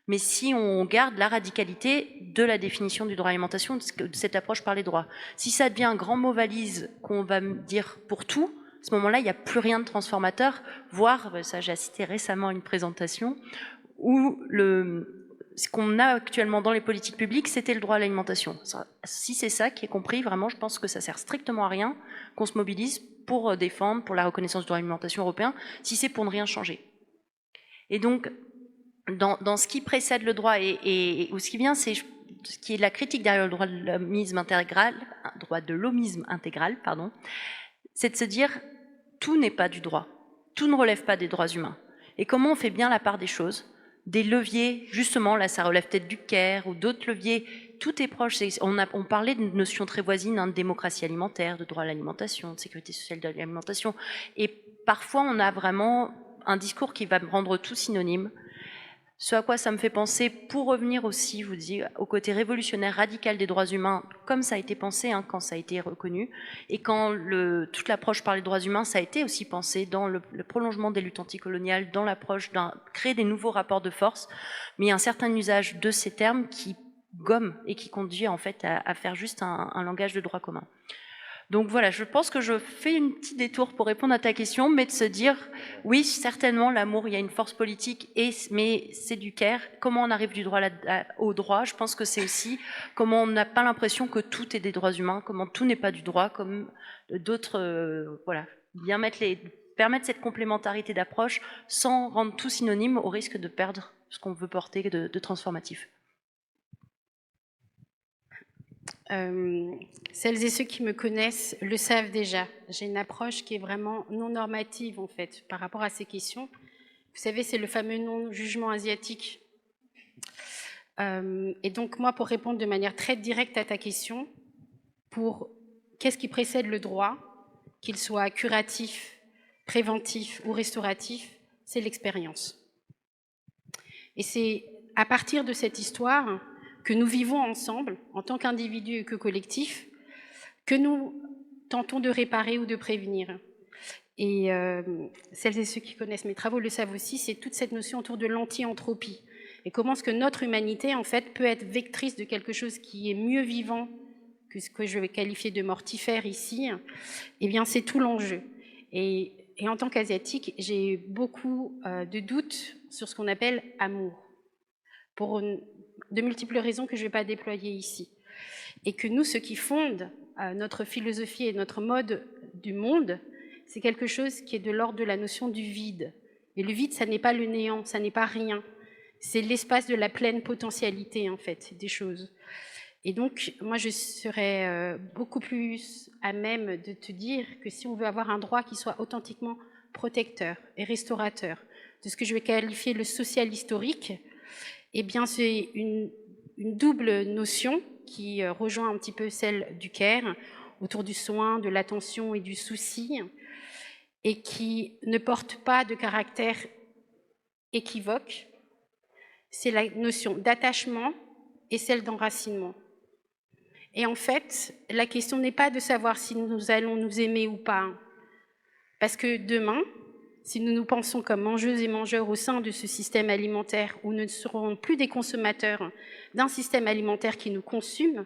mais si on garde la radicalité de la définition du droit à l'alimentation, de cette approche par les droits. Si ça devient un grand mot valise qu'on va dire pour tout, à ce moment-là, il n'y a plus rien de transformateur, voire, ça j'ai assisté récemment à une présentation, où ce qu'on a actuellement dans les politiques publiques, c'était le droit à l'alimentation. Si c'est ça qui est compris, vraiment, je pense que ça sert strictement à rien qu'on se mobilise pour défendre, pour la reconnaissance du droit à l'alimentation européen, si c'est pour ne rien changer. Et donc, dans ce qui précède le droit ou ce qui vient, c'est ce qui est la critique derrière le droit de l'homisme intégral, c'est de se dire tout n'est pas du droit, tout ne relève pas des droits humains. Et comment on fait bien la part des choses, des leviers, justement, là ça relève peut-être du CARE ou d'autres leviers, tout est proche. On parlait d'une notion très voisine, de démocratie alimentaire, de droit à l'alimentation, de sécurité sociale de l'alimentation. Et parfois on a vraiment un discours qui va rendre tout synonyme. Ce à quoi ça me fait penser, pour revenir aussi, je vous dis, au côté révolutionnaire, radical des droits humains, comme ça a été pensé quand ça a été reconnu, et quand toute l'approche par les droits humains, ça a été aussi pensé dans le prolongement des luttes anticoloniales, dans l'approche de créer des nouveaux rapports de force, mais il y a un certain usage de ces termes qui gomme et qui conduit en fait à faire juste un langage de droit commun. Donc voilà, je pense que je fais un petit détour pour répondre à ta question, mais de se dire, oui, certainement, l'amour, il y a une force politique, mais c'est du CARE. Comment on arrive du droit au droit? Je pense que c'est aussi comment on n'a pas l'impression que tout est des droits humains, comment tout n'est pas du droit, comme d'autres, voilà, bien permettre cette complémentarité d'approche sans rendre tout synonyme au risque de perdre ce qu'on veut porter de transformatif. Celles et ceux qui me connaissent le savent déjà. J'ai une approche qui est vraiment non normative, en fait, par rapport à ces questions. Vous savez, c'est le fameux non-jugement asiatique. Et donc, moi, pour répondre de manière très directe à ta question, qu'est-ce qui précède le droit, qu'il soit curatif, préventif ou restauratif, c'est l'expérience. Et c'est à partir de cette histoire que nous vivons ensemble, en tant qu'individus et que collectifs, que nous tentons de réparer ou de prévenir. Et celles et ceux qui connaissent mes travaux le savent aussi, c'est toute cette notion autour de l'anti-entropie. Et comment est-ce que notre humanité, en fait, peut être vectrice de quelque chose qui est mieux vivant que ce que je vais qualifier de mortifère ici. Eh bien, c'est tout l'enjeu. Et en tant qu'asiatique, j'ai beaucoup de doutes sur ce qu'on appelle amour, pour de multiples raisons que je ne vais pas déployer ici. Et que nous, ce qui fonde notre philosophie et notre mode du monde, c'est quelque chose qui est de l'ordre de la notion du vide. Et le vide, ça n'est pas le néant, ça n'est pas rien. C'est l'espace de la pleine potentialité, en fait, des choses. Et donc, moi, je serais beaucoup plus à même de te dire que si on veut avoir un droit qui soit authentiquement protecteur et restaurateur de ce que je vais qualifier le social historique, eh bien, c'est une double notion qui rejoint un petit peu celle du CARE, autour du soin, de l'attention et du souci, et qui ne porte pas de caractère équivoque. C'est la notion d'attachement et celle d'enracinement. Et en fait, la question n'est pas de savoir si nous allons nous aimer ou pas, parce que demain, si nous nous pensons comme mangeuses et mangeurs au sein de ce système alimentaire, où nous ne serons plus des consommateurs d'un système alimentaire qui nous consume,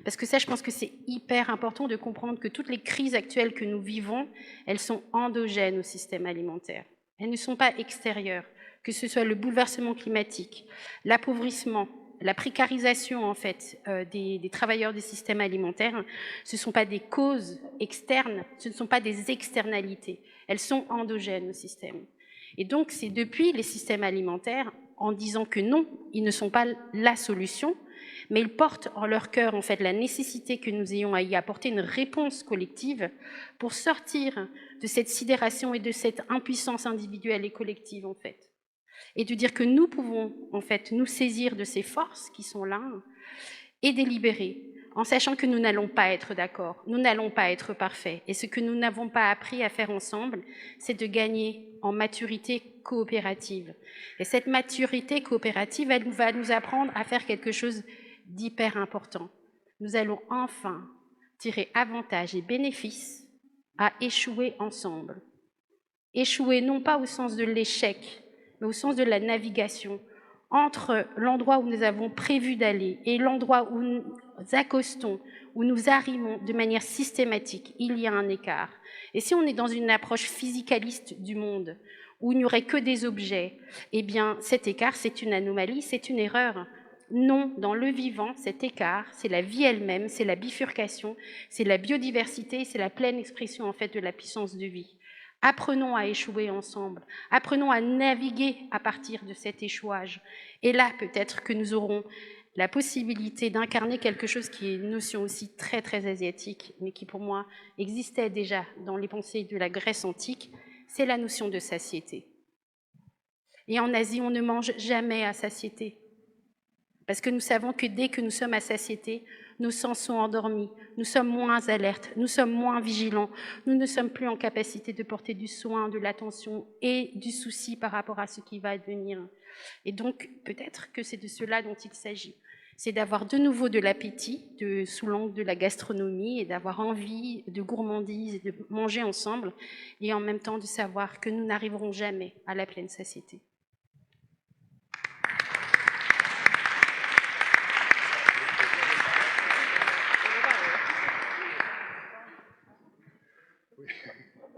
parce que ça, je pense que c'est hyper important de comprendre que toutes les crises actuelles que nous vivons, elles sont endogènes au système alimentaire. Elles ne sont pas extérieures, que ce soit le bouleversement climatique, l'appauvrissement, la précarisation en fait des travailleurs des systèmes alimentaires, ce ne sont pas des causes externes, ce ne sont pas des externalités, elles sont endogènes au système. Et donc c'est depuis les systèmes alimentaires, en disant que non, ils ne sont pas la solution, mais ils portent en leur cœur en fait la nécessité que nous ayons à y apporter une réponse collective pour sortir de cette sidération et de cette impuissance individuelle et collective en fait. Et de dire que nous pouvons en fait nous saisir de ces forces qui sont là et délibérer, en sachant que nous n'allons pas être d'accord, nous n'allons pas être parfaits. Et ce que nous n'avons pas appris à faire ensemble, c'est de gagner en maturité coopérative. Et cette maturité coopérative, elle va nous apprendre à faire quelque chose d'hyper important. Nous allons enfin tirer avantage et bénéfice à échouer ensemble. Échouer non pas au sens de l'échec, mais au sens de la navigation, entre l'endroit où nous avons prévu d'aller et l'endroit où nous accostons, où nous arrimons de manière systématique, il y a un écart. Et si on est dans une approche physicaliste du monde, où il n'y aurait que des objets, eh bien cet écart, c'est une anomalie, c'est une erreur. Non, dans le vivant, cet écart, c'est la vie elle-même, c'est la bifurcation, c'est la biodiversité, c'est la pleine expression en fait de la puissance de vie. Apprenons à échouer ensemble, apprenons à naviguer à partir de cet échouage. Et là, peut-être que nous aurons la possibilité d'incarner quelque chose qui est une notion aussi très très asiatique, mais qui pour moi existait déjà dans les pensées de la Grèce antique, c'est la notion de satiété. Et en Asie, on ne mange jamais à satiété. Parce que nous savons que dès que nous sommes à satiété, nos sens sont endormis, nous sommes moins alertes, nous sommes moins vigilants, nous ne sommes plus en capacité de porter du soin, de l'attention et du souci par rapport à ce qui va advenir. Et donc, peut-être que c'est de cela dont il s'agit. C'est d'avoir de nouveau de l'appétit sous l'angle de la gastronomie et d'avoir envie de gourmandise et de manger ensemble et en même temps de savoir que nous n'arriverons jamais à la pleine satiété.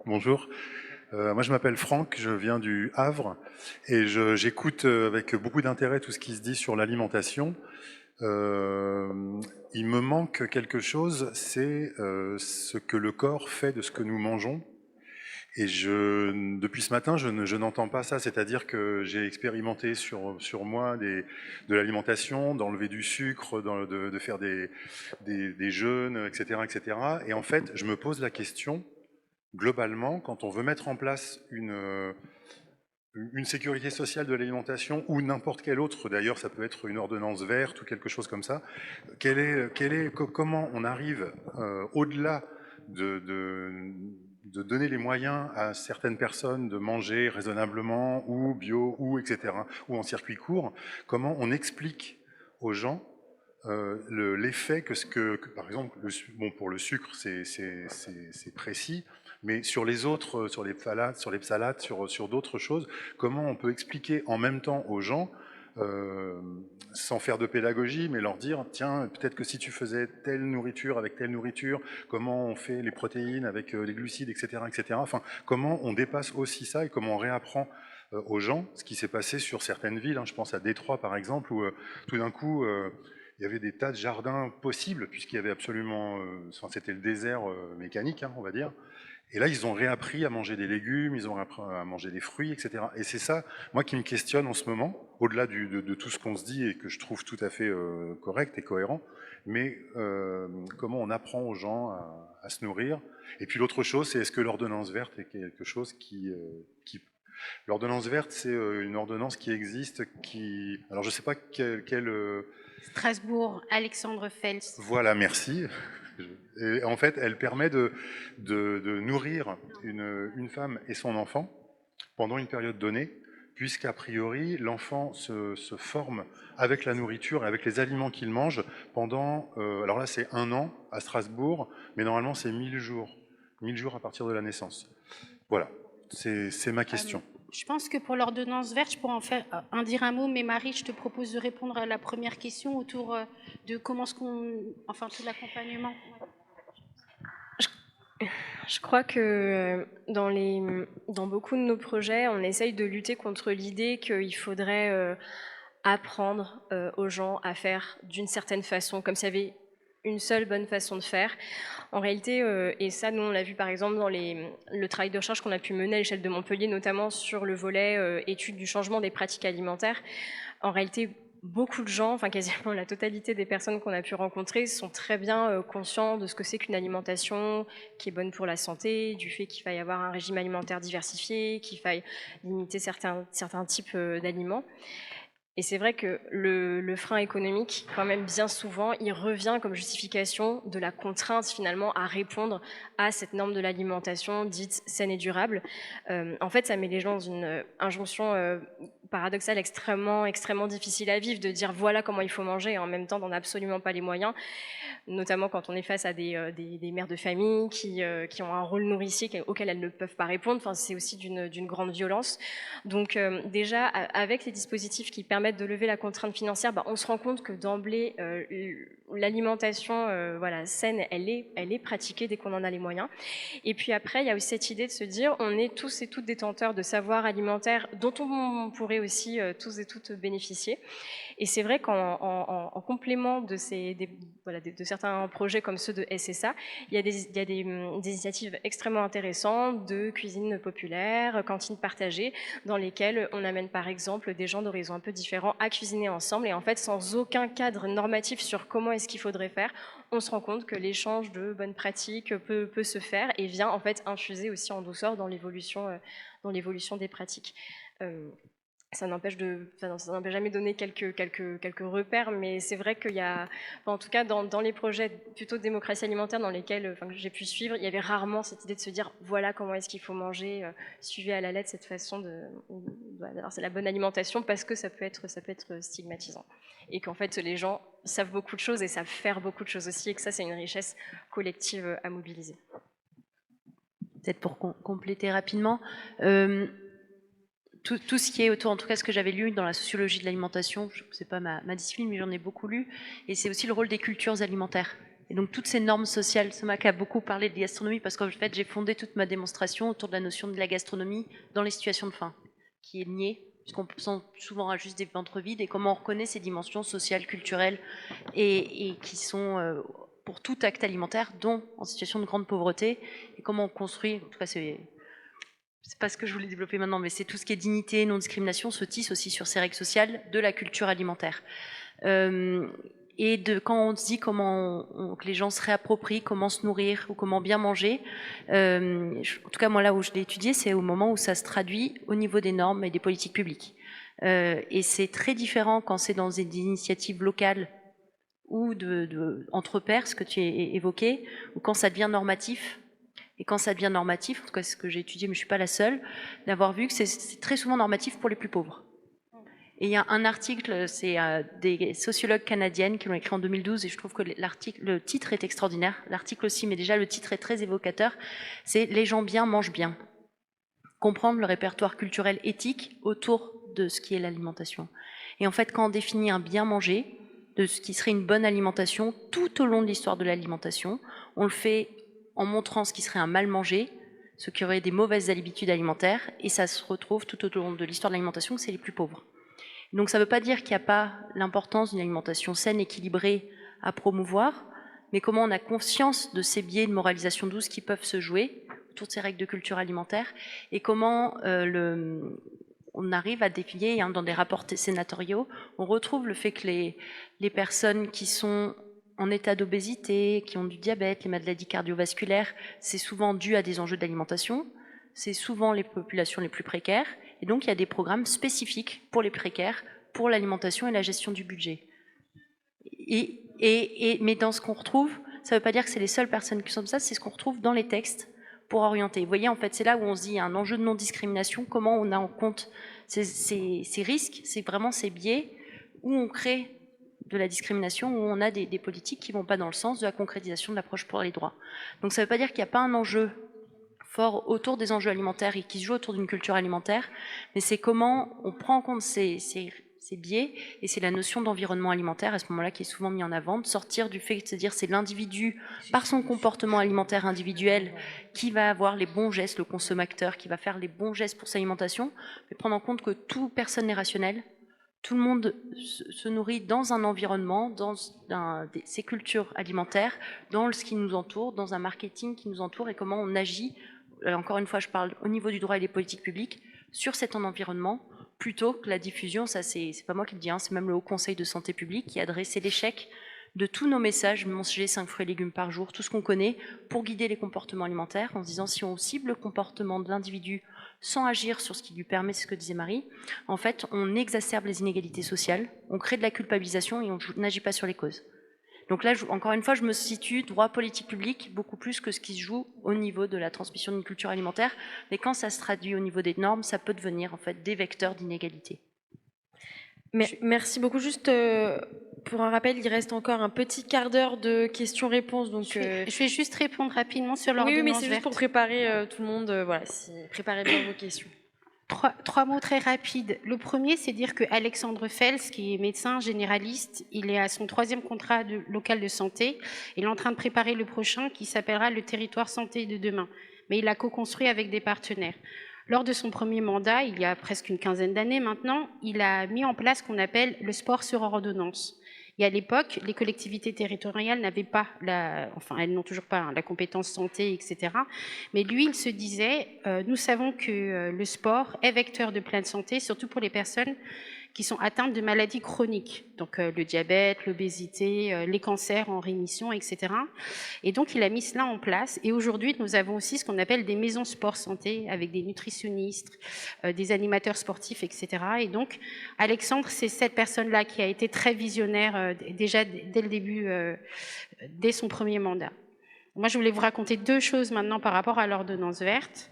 Bonjour, moi je m'appelle Franck, je viens du Havre et j'écoute avec beaucoup d'intérêt tout ce qui se dit sur l'alimentation. Il me manque quelque chose, c'est ce que le corps fait de ce que nous mangeons. Et depuis ce matin, je n'entends pas ça, c'est-à-dire que j'ai expérimenté sur moi de l'alimentation, d'enlever du sucre, de faire des jeûnes, etc., etc. Et en fait, je me pose la question, globalement, quand on veut mettre en place une sécurité sociale de l'alimentation ou n'importe quelle autre, d'ailleurs ça peut être une ordonnance verte ou quelque chose comme ça, comment on arrive au-delà de donner les moyens à certaines personnes de manger raisonnablement ou bio ou etc. ou en circuit court, comment on explique aux gens l'effet que par exemple, pour le sucre c'est précis, mais sur les autres, sur les phtalates, sur d'autres choses, comment on peut expliquer en même temps aux gens, sans faire de pédagogie, mais leur dire, tiens, peut-être que si tu faisais telle nourriture avec telle nourriture, comment on fait les protéines avec les glucides, etc., etc. Enfin, comment on dépasse aussi ça et comment on réapprend aux gens ce qui s'est passé sur certaines villes. Hein, je pense à Détroit, par exemple, où tout d'un coup, il y avait des tas de jardins possibles, puisqu'il y avait absolument... c'était le désert mécanique, hein, on va dire. Et là, ils ont réappris à manger des légumes, ils ont réappris à manger des fruits, etc. Et c'est ça, moi, qui me questionne en ce moment, au-delà de tout ce qu'on se dit et que je trouve tout à fait correct et cohérent, mais comment on apprend aux gens à se nourrir. Et puis l'autre chose, c'est est-ce que l'ordonnance verte est quelque chose qui... L'ordonnance verte, c'est une ordonnance qui existe, qui... Alors, je ne sais pas quelle... Strasbourg, Alexandre Fels. Voilà, merci. Et en fait, elle permet de nourrir une femme et son enfant pendant une période donnée, puisqu'a priori, l'enfant se forme avec la nourriture et avec les aliments qu'il mange pendant, alors là c'est 1 an à Strasbourg, mais normalement c'est 1000 jours. 1000 jours à partir de la naissance. Voilà, c'est ma question. Je pense que pour l'ordonnance verte, je pourrais en dire un mot, mais Marie, je te propose de répondre à la première question autour de comment est-ce enfin, tout l'accompagnement. Je crois que dans beaucoup de nos projets, on essaye de lutter contre l'idée qu'il faudrait apprendre aux gens à faire d'une certaine façon, comme s'il y avait une seule bonne façon de faire. En réalité, et ça, nous, on l'a vu par exemple dans le travail de recherche qu'on a pu mener à l'échelle de Montpellier, notamment sur le volet étude du changement des pratiques alimentaires. En réalité, beaucoup de gens, enfin quasiment la totalité des personnes qu'on a pu rencontrer sont très bien conscients de ce que c'est qu'une alimentation qui est bonne pour la santé, du fait qu'il faille avoir un régime alimentaire diversifié, qu'il faille limiter certains types d'aliments. Et c'est vrai que le frein économique, quand même bien souvent, il revient comme justification de la contrainte finalement à répondre à cette norme de l'alimentation dite saine et durable. En fait, ça met les gens dans une injonction paradoxale extrêmement difficile à vivre, de dire voilà comment il faut manger et en même temps d'en absolument pas les moyens, notamment quand on est face à des mères de famille qui ont un rôle nourricier auquel elles ne peuvent pas répondre. Enfin, c'est aussi d'une grande violence. Donc déjà, avec les dispositifs qui permettent de lever la contrainte financière, on se rend compte que d'emblée, l'alimentation saine, elle est pratiquée dès qu'on en a les moyens. Et puis après, il y a aussi cette idée de se dire, on est tous et toutes détenteurs de savoirs alimentaires dont on pourrait pourraient aussi tous et toutes bénéficier. Et c'est vrai qu'en complément de certains projets comme ceux de SSA, il y a des initiatives extrêmement intéressantes de cuisine populaire, cantines partagées, dans lesquelles on amène par exemple des gens d'horizons un peu différents à cuisiner ensemble, et en fait sans aucun cadre normatif sur comment est-ce qu'il faudrait faire, on se rend compte que l'échange de bonnes pratiques peut se faire et vient en fait infuser aussi en douceur dans l'évolution des pratiques. Ça n'empêche jamais donné quelques repères, mais c'est vrai qu'il y a, en tout cas dans les projets plutôt de démocratie alimentaire dans lesquels j'ai pu suivre, il y avait rarement cette idée de se dire voilà comment est-ce qu'il faut manger, suivez à la lettre cette façon alors c'est la bonne alimentation, parce que ça peut être stigmatisant. Et qu'en fait les gens savent beaucoup de choses et savent faire beaucoup de choses aussi, et que ça c'est une richesse collective à mobiliser. Peut-être pour compléter rapidement, tout ce qui est autour, en tout cas ce que j'avais lu dans la sociologie de l'alimentation, c'est pas ma discipline, mais j'en ai beaucoup lu, et c'est aussi le rôle des cultures alimentaires. Et donc toutes ces normes sociales, Soma a beaucoup parlé de gastronomie, parce qu'en fait j'ai fondé toute ma démonstration autour de la notion de la gastronomie dans les situations de faim, qui est niée, puisqu'on sent souvent juste des ventres vides, et comment on reconnaît ces dimensions sociales, culturelles, et qui sont pour tout acte alimentaire, dont en situation de grande pauvreté, et comment on construit, en tout cas c'est pas ce que je voulais développer maintenant, mais c'est tout ce qui est dignité, non-discrimination, se tisse aussi sur ces règles sociales de la culture alimentaire. Et quand on se dit que les gens se réapproprient, comment se nourrir ou comment bien manger, en tout cas moi là où je l'ai étudié, c'est au moment où ça se traduit au niveau des normes et des politiques publiques. Et c'est très différent quand c'est dans des initiatives locales ou entre pairs, ce que tu as évoqué, ou quand ça devient normatif. Et quand ça devient normatif, en tout cas c'est ce que j'ai étudié, mais je ne suis pas la seule, d'avoir vu que c'est très souvent normatif pour les plus pauvres. Et il y a un article, c'est des sociologues canadiennes qui l'ont écrit en 2012, et je trouve que le titre est extraordinaire, l'article aussi, mais déjà le titre est très évocateur, c'est « Les gens bien mangent bien ». Comprendre le répertoire culturel éthique autour de ce qui est l'alimentation. Et en fait, quand on définit un bien manger, de ce qui serait une bonne alimentation, tout au long de l'histoire de l'alimentation, on le fait en montrant ce qui serait un mal manger, ce qui aurait des mauvaises habitudes alimentaires, et ça se retrouve tout au long de l'histoire de l'alimentation que c'est les plus pauvres. Donc ça ne veut pas dire qu'il n'y a pas l'importance d'une alimentation saine, équilibrée à promouvoir, mais comment on a conscience de ces biais de moralisation douce qui peuvent se jouer autour de ces règles de culture alimentaire, et comment on arrive à défier, dans des rapports sénatoriaux, on retrouve le fait que les personnes qui sont en état d'obésité, qui ont du diabète, les maladies cardiovasculaires, c'est souvent dû à des enjeux d'alimentation, c'est souvent les populations les plus précaires, et donc il y a des programmes spécifiques pour les précaires, pour l'alimentation et la gestion du budget. Mais dans ce qu'on retrouve, ça ne veut pas dire que c'est les seules personnes qui sont comme ça, c'est ce qu'on retrouve dans les textes pour orienter. Vous voyez, en fait, c'est là où on se dit, il y a un enjeu de non-discrimination, comment on a en compte ces risques, c'est vraiment ces biais, où on crée de la discrimination, où on a des politiques qui ne vont pas dans le sens de la concrétisation de l'approche pour les droits. Donc ça ne veut pas dire qu'il n'y a pas un enjeu fort autour des enjeux alimentaires et qui se joue autour d'une culture alimentaire, mais c'est comment on prend en compte ces biais, et c'est la notion d'environnement alimentaire à ce moment-là qui est souvent mis en avant, de sortir du fait de se dire c'est l'individu, par son comportement alimentaire individuel, qui va avoir les bons gestes, le consommateur, qui va faire les bons gestes pour sa alimentation, mais prendre en compte que toute personne n'est rationnelle. Tout le monde se nourrit dans un environnement, dans ces cultures alimentaires, dans ce qui nous entoure, dans un marketing qui nous entoure, et comment on agit, encore une fois je parle au niveau du droit et des politiques publiques, sur cet environnement, plutôt que la diffusion, ça c'est pas moi qui le dis, c'est même le Haut Conseil de santé publique qui a adressé l'échec de tous nos messages, manger 5 fruits et légumes par jour, tout ce qu'on connaît, pour guider les comportements alimentaires, en se disant si on cible le comportement de l'individu sans agir sur ce qui lui permet, c'est ce que disait Marie, en fait, on exacerbe les inégalités sociales, on crée de la culpabilisation et on n'agit pas sur les causes. Donc là, encore une fois, je me situe droit politique publique beaucoup plus que ce qui se joue au niveau de la transmission d'une culture alimentaire, mais quand ça se traduit au niveau des normes, ça peut devenir en fait des vecteurs d'inégalité. Merci beaucoup. Juste pour un rappel, il reste encore un petit quart d'heure de questions-réponses. Donc, je vais juste répondre rapidement sur l'ordonnance verte. Oui, mais c'est juste pour préparer tout le monde. Voilà, préparez bien vos questions. Trois mots très rapides. Le premier, c'est dire que Alexandre Fels, qui est médecin généraliste, il est à son 3e contrat local de santé. Il est en train de préparer le prochain qui s'appellera le territoire santé de demain. Mais il l'a co-construit avec des partenaires. Lors de son premier mandat, il y a presque une quinzaine d'années maintenant, il a mis en place ce qu'on appelle le sport sur ordonnance. Et à l'époque, les collectivités territoriales n'avaient pas, elles n'ont toujours pas la compétence santé, etc. Mais lui, il se disait, nous savons que le sport est vecteur de pleine santé, surtout pour les personnes qui sont atteintes de maladies chroniques, donc le diabète, l'obésité, les cancers en rémission, etc. Et donc, il a mis cela en place. Et aujourd'hui, nous avons aussi ce qu'on appelle des maisons sport santé, avec des nutritionnistes, des animateurs sportifs, etc. Et donc, Alexandre, c'est cette personne-là qui a été très visionnaire déjà dès le début, dès son premier mandat. Moi, je voulais vous raconter deux choses maintenant par rapport à l'ordonnance verte.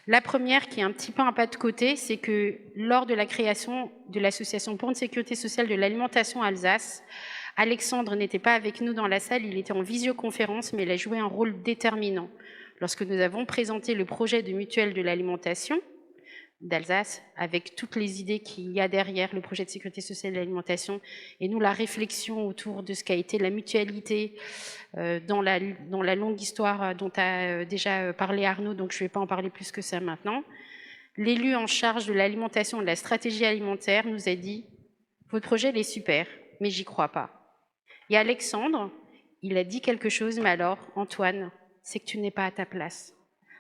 La première, qui est un petit peu un pas de côté, c'est que lors de la création de l'Association pour une sécurité sociale de l'alimentation Alsace, Alexandre n'était pas avec nous dans la salle, il était en visioconférence, mais il a joué un rôle déterminant. Lorsque nous avons présenté le projet de mutuelle de l'alimentation d'Alsace, avec toutes les idées qu'il y a derrière le projet de sécurité sociale de l'alimentation, et nous, la réflexion autour de ce qu'a été la mutualité dans la longue histoire dont a déjà parlé Arnaud, donc je ne vais pas en parler plus que ça maintenant. L'élu en charge de l'alimentation et de la stratégie alimentaire nous a dit « Votre projet, il est super, mais j'y crois pas. » Et Alexandre, il a dit quelque chose, mais alors, Antoine, c'est que tu n'es pas à ta place.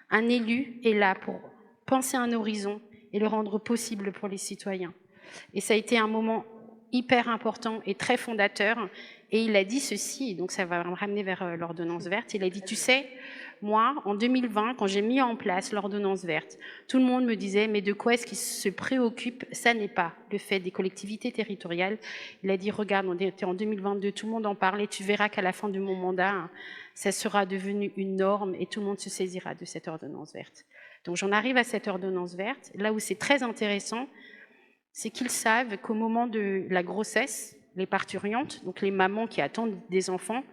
Un élu est là pour penser un horizon et le rendre possible pour les citoyens. Et ça a été un moment hyper important et très fondateur. Et il a dit ceci, et donc ça va me ramener vers l'ordonnance verte, il a dit, tu sais, moi, en 2020, quand j'ai mis en place l'ordonnance verte, tout le monde me disait, mais de quoi est-ce qu'il se préoccupe? Ça n'est pas le fait des collectivités territoriales. Il a dit, regarde, on était en 2022, tout le monde en parle, et tu verras qu'à la fin de mon mandat, ça sera devenu une norme et tout le monde se saisira de cette ordonnance verte. Donc j'en arrive à cette ordonnance verte. Là où c'est très intéressant, c'est qu'ils savent qu'au moment de la grossesse, les parturientes, donc les mamans qui attendent des enfants,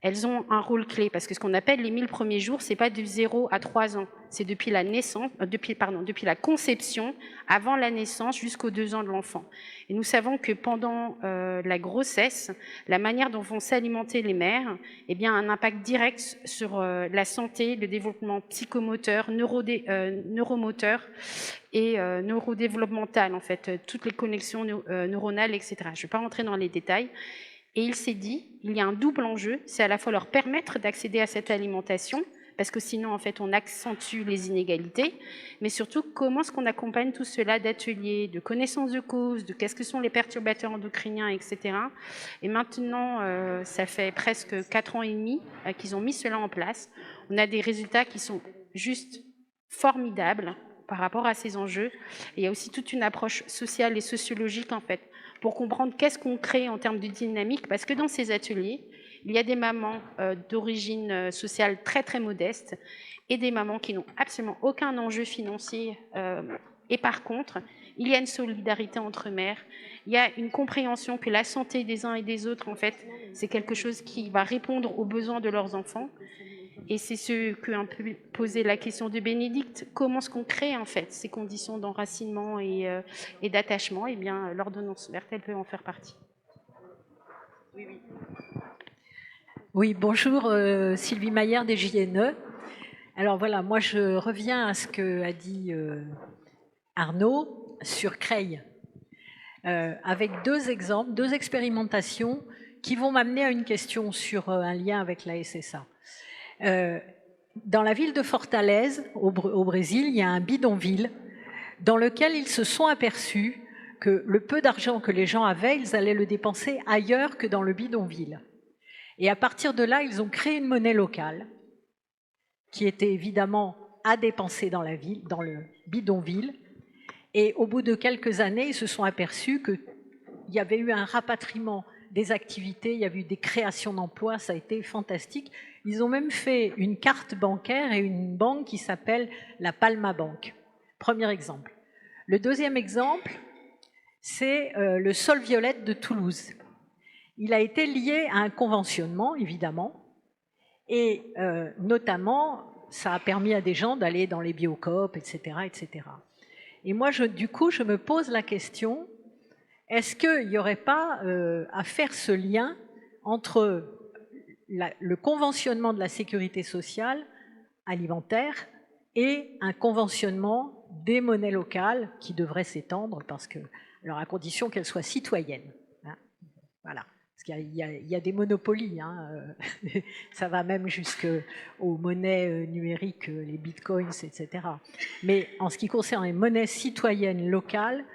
elles ont un rôle clé, parce que ce qu'on appelle les 1000 premiers jours, c'est pas de 0 à 3 ans, c'est depuis la naissance, depuis la conception, avant la naissance, jusqu'aux 2 ans de l'enfant. Et nous savons que pendant la grossesse, la manière dont vont s'alimenter les mères, eh bien, a un impact direct sur la santé, le développement psychomoteur, neuromoteur et neurodéveloppemental, en fait, toutes les connexions neuronales, etc. Je ne vais pas rentrer dans les détails. Et il s'est dit, il y a un double enjeu, c'est à la fois leur permettre d'accéder à cette alimentation, parce que sinon, en fait, on accentue les inégalités, mais surtout, comment est-ce qu'on accompagne tout cela d'ateliers, de connaissances de cause, de qu'est-ce que sont les perturbateurs endocriniens, etc. Et maintenant, ça fait presque 4 ans et demi qu'ils ont mis cela en place. On a des résultats qui sont juste formidables par rapport à ces enjeux. Et il y a aussi toute une approche sociale et sociologique, en fait, pour comprendre qu'est-ce qu'on crée en termes de dynamique, parce que dans ces ateliers, il y a des mamans d'origine sociale très très modeste et des mamans qui n'ont absolument aucun enjeu financier. Et par contre, il y a une solidarité entre mères, il y a une compréhension que la santé des uns et des autres, en fait, c'est quelque chose qui va répondre aux besoins de leurs enfants. Et c'est ce que un peu posait la question de Bénédicte. Comment est-ce qu'on crée en fait ces conditions d'enracinement et d'attachement? Eh bien, l'ordonnance verte, elle peut en faire partie. Oui, bonjour, Sylvie Maillard des JNE. Alors voilà, moi je reviens à ce qu'a dit Arnaud sur Creil, avec 2 exemples, 2 expérimentations qui vont m'amener à une question sur un lien avec la SSA. Dans la ville de Fortaleza, au Brésil, il y a un bidonville dans lequel ils se sont aperçus que le peu d'argent que les gens avaient, ils allaient le dépenser ailleurs que dans le bidonville. Et à partir de là, ils ont créé une monnaie locale qui était évidemment à dépenser dans la ville, dans le bidonville. Et au bout de quelques années, ils se sont aperçus qu'il y avait eu un rapatriement des activités, il y a eu des créations d'emplois, ça a été fantastique. Ils ont même fait une carte bancaire et une banque qui s'appelle la Palma Bank. Premier exemple. Le deuxième exemple, c'est le Sol Violette de Toulouse. Il a été lié à un conventionnement, évidemment, et notamment, ça a permis à des gens d'aller dans les biocoop, etc., etc. Et moi, du coup, je me pose la question, est-ce qu'il n'y aurait pas à faire ce lien entre le conventionnement de la sécurité sociale alimentaire et un conventionnement des monnaies locales qui devraient s'étendre, parce que, alors à condition qu'elles soient citoyennes. Hein. Voilà. Parce qu'il y a des monopolies, hein. Ça va même jusqu'aux monnaies numériques, les bitcoins, etc. Mais en ce qui concerne les monnaies citoyennes locales,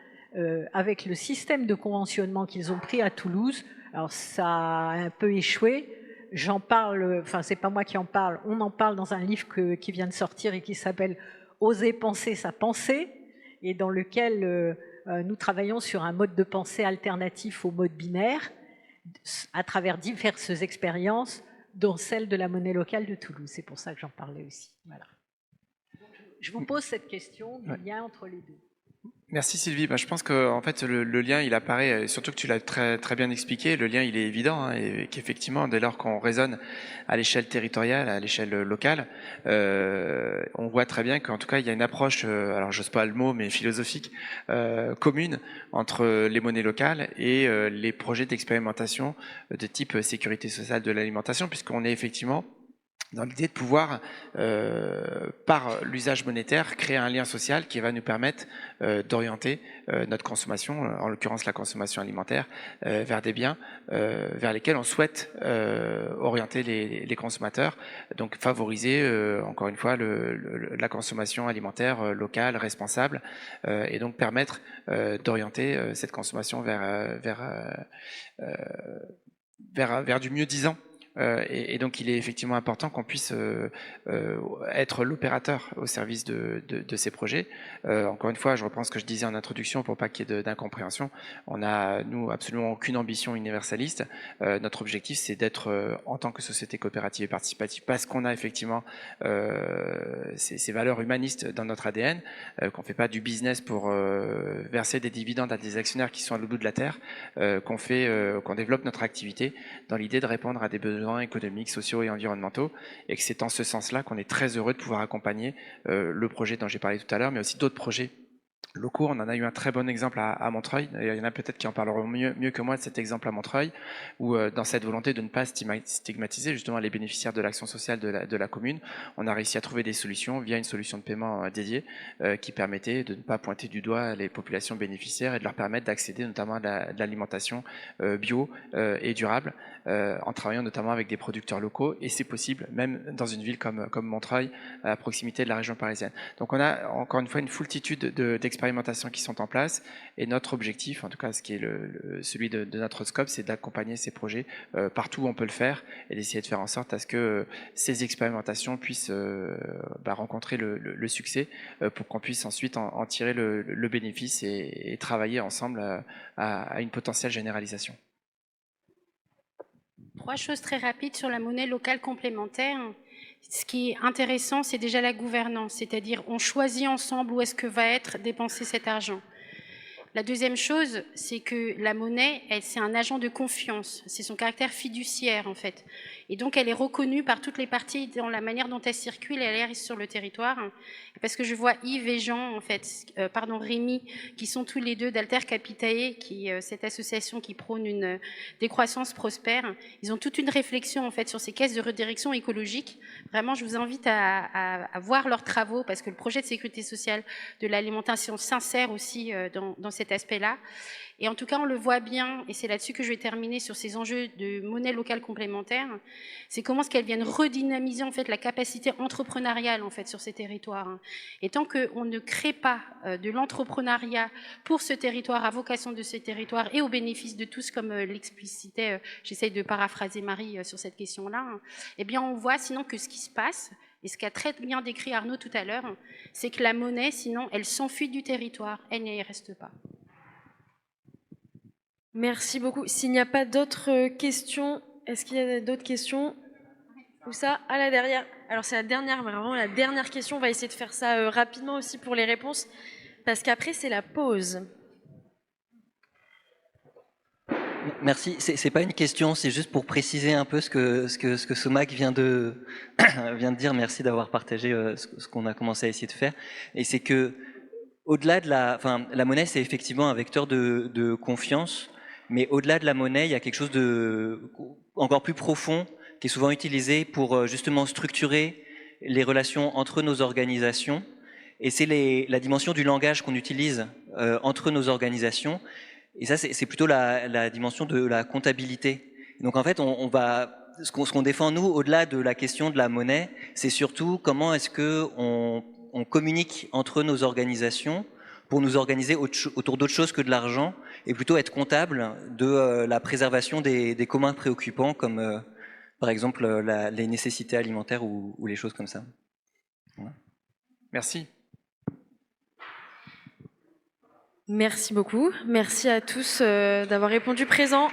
avec le système de conventionnement qu'ils ont pris à Toulouse, alors ça a un peu échoué. J'en parle, enfin c'est pas moi qui en parle, on en parle dans un livre qui vient de sortir et qui s'appelle « Oser penser sa pensée » et dans lequel nous travaillons sur un mode de pensée alternatif au mode binaire à travers diverses expériences, dont celle de la monnaie locale de Toulouse. C'est pour ça que j'en parlais aussi. Voilà. Je vous pose cette question du lien entre les deux. Merci Sylvie. Je pense que en fait le lien il apparaît, surtout que tu l'as très bien expliqué. Le lien il est évident hein, et qu'effectivement dès lors qu'on raisonne à l'échelle territoriale, à l'échelle locale, on voit très bien qu'en tout cas il y a une approche, alors j'ose pas le mot mais philosophique, commune entre les monnaies locales et les projets d'expérimentation de type sécurité sociale de l'alimentation, puisqu'on est effectivement dans l'idée de pouvoir, par l'usage monétaire, créer un lien social qui va nous permettre d'orienter notre consommation, en l'occurrence la consommation alimentaire, vers des biens vers lesquels on souhaite orienter les consommateurs, donc favoriser, encore une fois, la consommation alimentaire locale, responsable, et donc permettre d'orienter cette consommation vers du mieux-disant. Et donc il est effectivement important qu'on puisse être l'opérateur au service de ces projets. Encore une fois, je reprends ce que je disais en introduction pour pas qu'il y ait d'incompréhension. On a, nous, absolument aucune ambition universaliste. Notre objectif, c'est d'être, en tant que société coopérative et participative, parce qu'on a effectivement ces valeurs humanistes dans notre ADN, qu'on fait pas du business pour verser des dividendes à des actionnaires qui sont à l'autre bout de la terre, qu'on développe notre activité dans l'idée de répondre à des besoins économiques, sociaux et environnementaux, et que c'est en ce sens-là qu'on est très heureux de pouvoir accompagner le projet dont j'ai parlé tout à l'heure, mais aussi d'autres projets locaux. On en a eu un très bon exemple à Montreuil. Il y en a peut-être qui en parleront mieux que moi de cet exemple à Montreuil, où dans cette volonté de ne pas stigmatiser justement les bénéficiaires de l'action sociale de la commune, on a réussi à trouver des solutions via une solution de paiement dédiée qui permettait de ne pas pointer du doigt les populations bénéficiaires et de leur permettre d'accéder notamment à de l'alimentation bio et durable, en travaillant notamment avec des producteurs locaux, et c'est possible même dans une ville comme Montreuil, à proximité de la région parisienne. Donc on a encore une fois une foultitude d'expérimentations qui sont en place, et notre objectif, en tout cas ce qui est celui de notre scope, c'est d'accompagner ces projets partout où on peut le faire, et d'essayer de faire en sorte à ce que ces expérimentations puissent rencontrer le succès, pour qu'on puisse ensuite en tirer le bénéfice et travailler ensemble à une potentielle généralisation. 3 choses très rapides sur la monnaie locale complémentaire. Ce qui est intéressant, c'est déjà la gouvernance, c'est-à-dire on choisit ensemble où est-ce que va être dépensé cet argent. La deuxième chose, c'est que la monnaie, c'est un agent de confiance, c'est son caractère fiduciaire en fait. Et donc elle est reconnue par toutes les parties dans la manière dont elle circule et elle reste sur le territoire. Parce que je vois Yves et Jean, en fait, Rémi, qui sont tous les deux d'Alter Capitae, cette association qui prône une décroissance prospère. Ils ont toute une réflexion en fait sur ces caisses de redirection écologique. Vraiment, je vous invite à voir leurs travaux, parce que le projet de sécurité sociale de l'alimentation s'insère aussi dans cet aspect-là. Et en tout cas, on le voit bien, et c'est là-dessus que je vais terminer sur ces enjeux de monnaie locale complémentaire, c'est comment est-ce qu'elles viennent redynamiser en fait la capacité entrepreneuriale en fait sur ces territoires. Et tant qu'on ne crée pas de l'entrepreneuriat pour ce territoire, à vocation de ce territoire et au bénéfice de tous, comme l'explicitait, j'essaye de paraphraser Marie sur cette question-là, eh bien on voit sinon que ce qui se passe, et ce qu'a très bien décrit Arnaud tout à l'heure, c'est que la monnaie, sinon, elle s'enfuit du territoire, elle n'y reste pas. Merci beaucoup. S'il n'y a pas d'autres questions, est-ce qu'il y a d'autres questions? Ou ça, à la dernière. Alors c'est la dernière, vraiment la dernière question. On va essayer de faire ça rapidement aussi pour les réponses, parce qu'après c'est la pause. Merci. C'est pas une question, c'est juste pour préciser un peu ce que Somac vient de dire. Merci d'avoir partagé ce qu'on a commencé à essayer de faire. Et c'est que au-delà de la monnaie, c'est effectivement un vecteur de confiance. Mais au-delà de la monnaie, il y a quelque chose de encore plus profond qui est souvent utilisé pour justement structurer les relations entre nos organisations Et c'est la dimension du langage qu'on utilise entre nos organisations. Et ça, c'est plutôt la dimension de la comptabilité. Donc en fait, ce qu'on défend, nous, au-delà de la question de la monnaie, c'est surtout comment est-ce qu'on communique entre nos organisations pour nous organiser autour d'autre chose que de l'argent, et plutôt être comptable de la préservation des communs préoccupants, comme par exemple les nécessités alimentaires ou les choses comme ça. Voilà. Merci. Merci beaucoup. Merci à tous d'avoir répondu présent.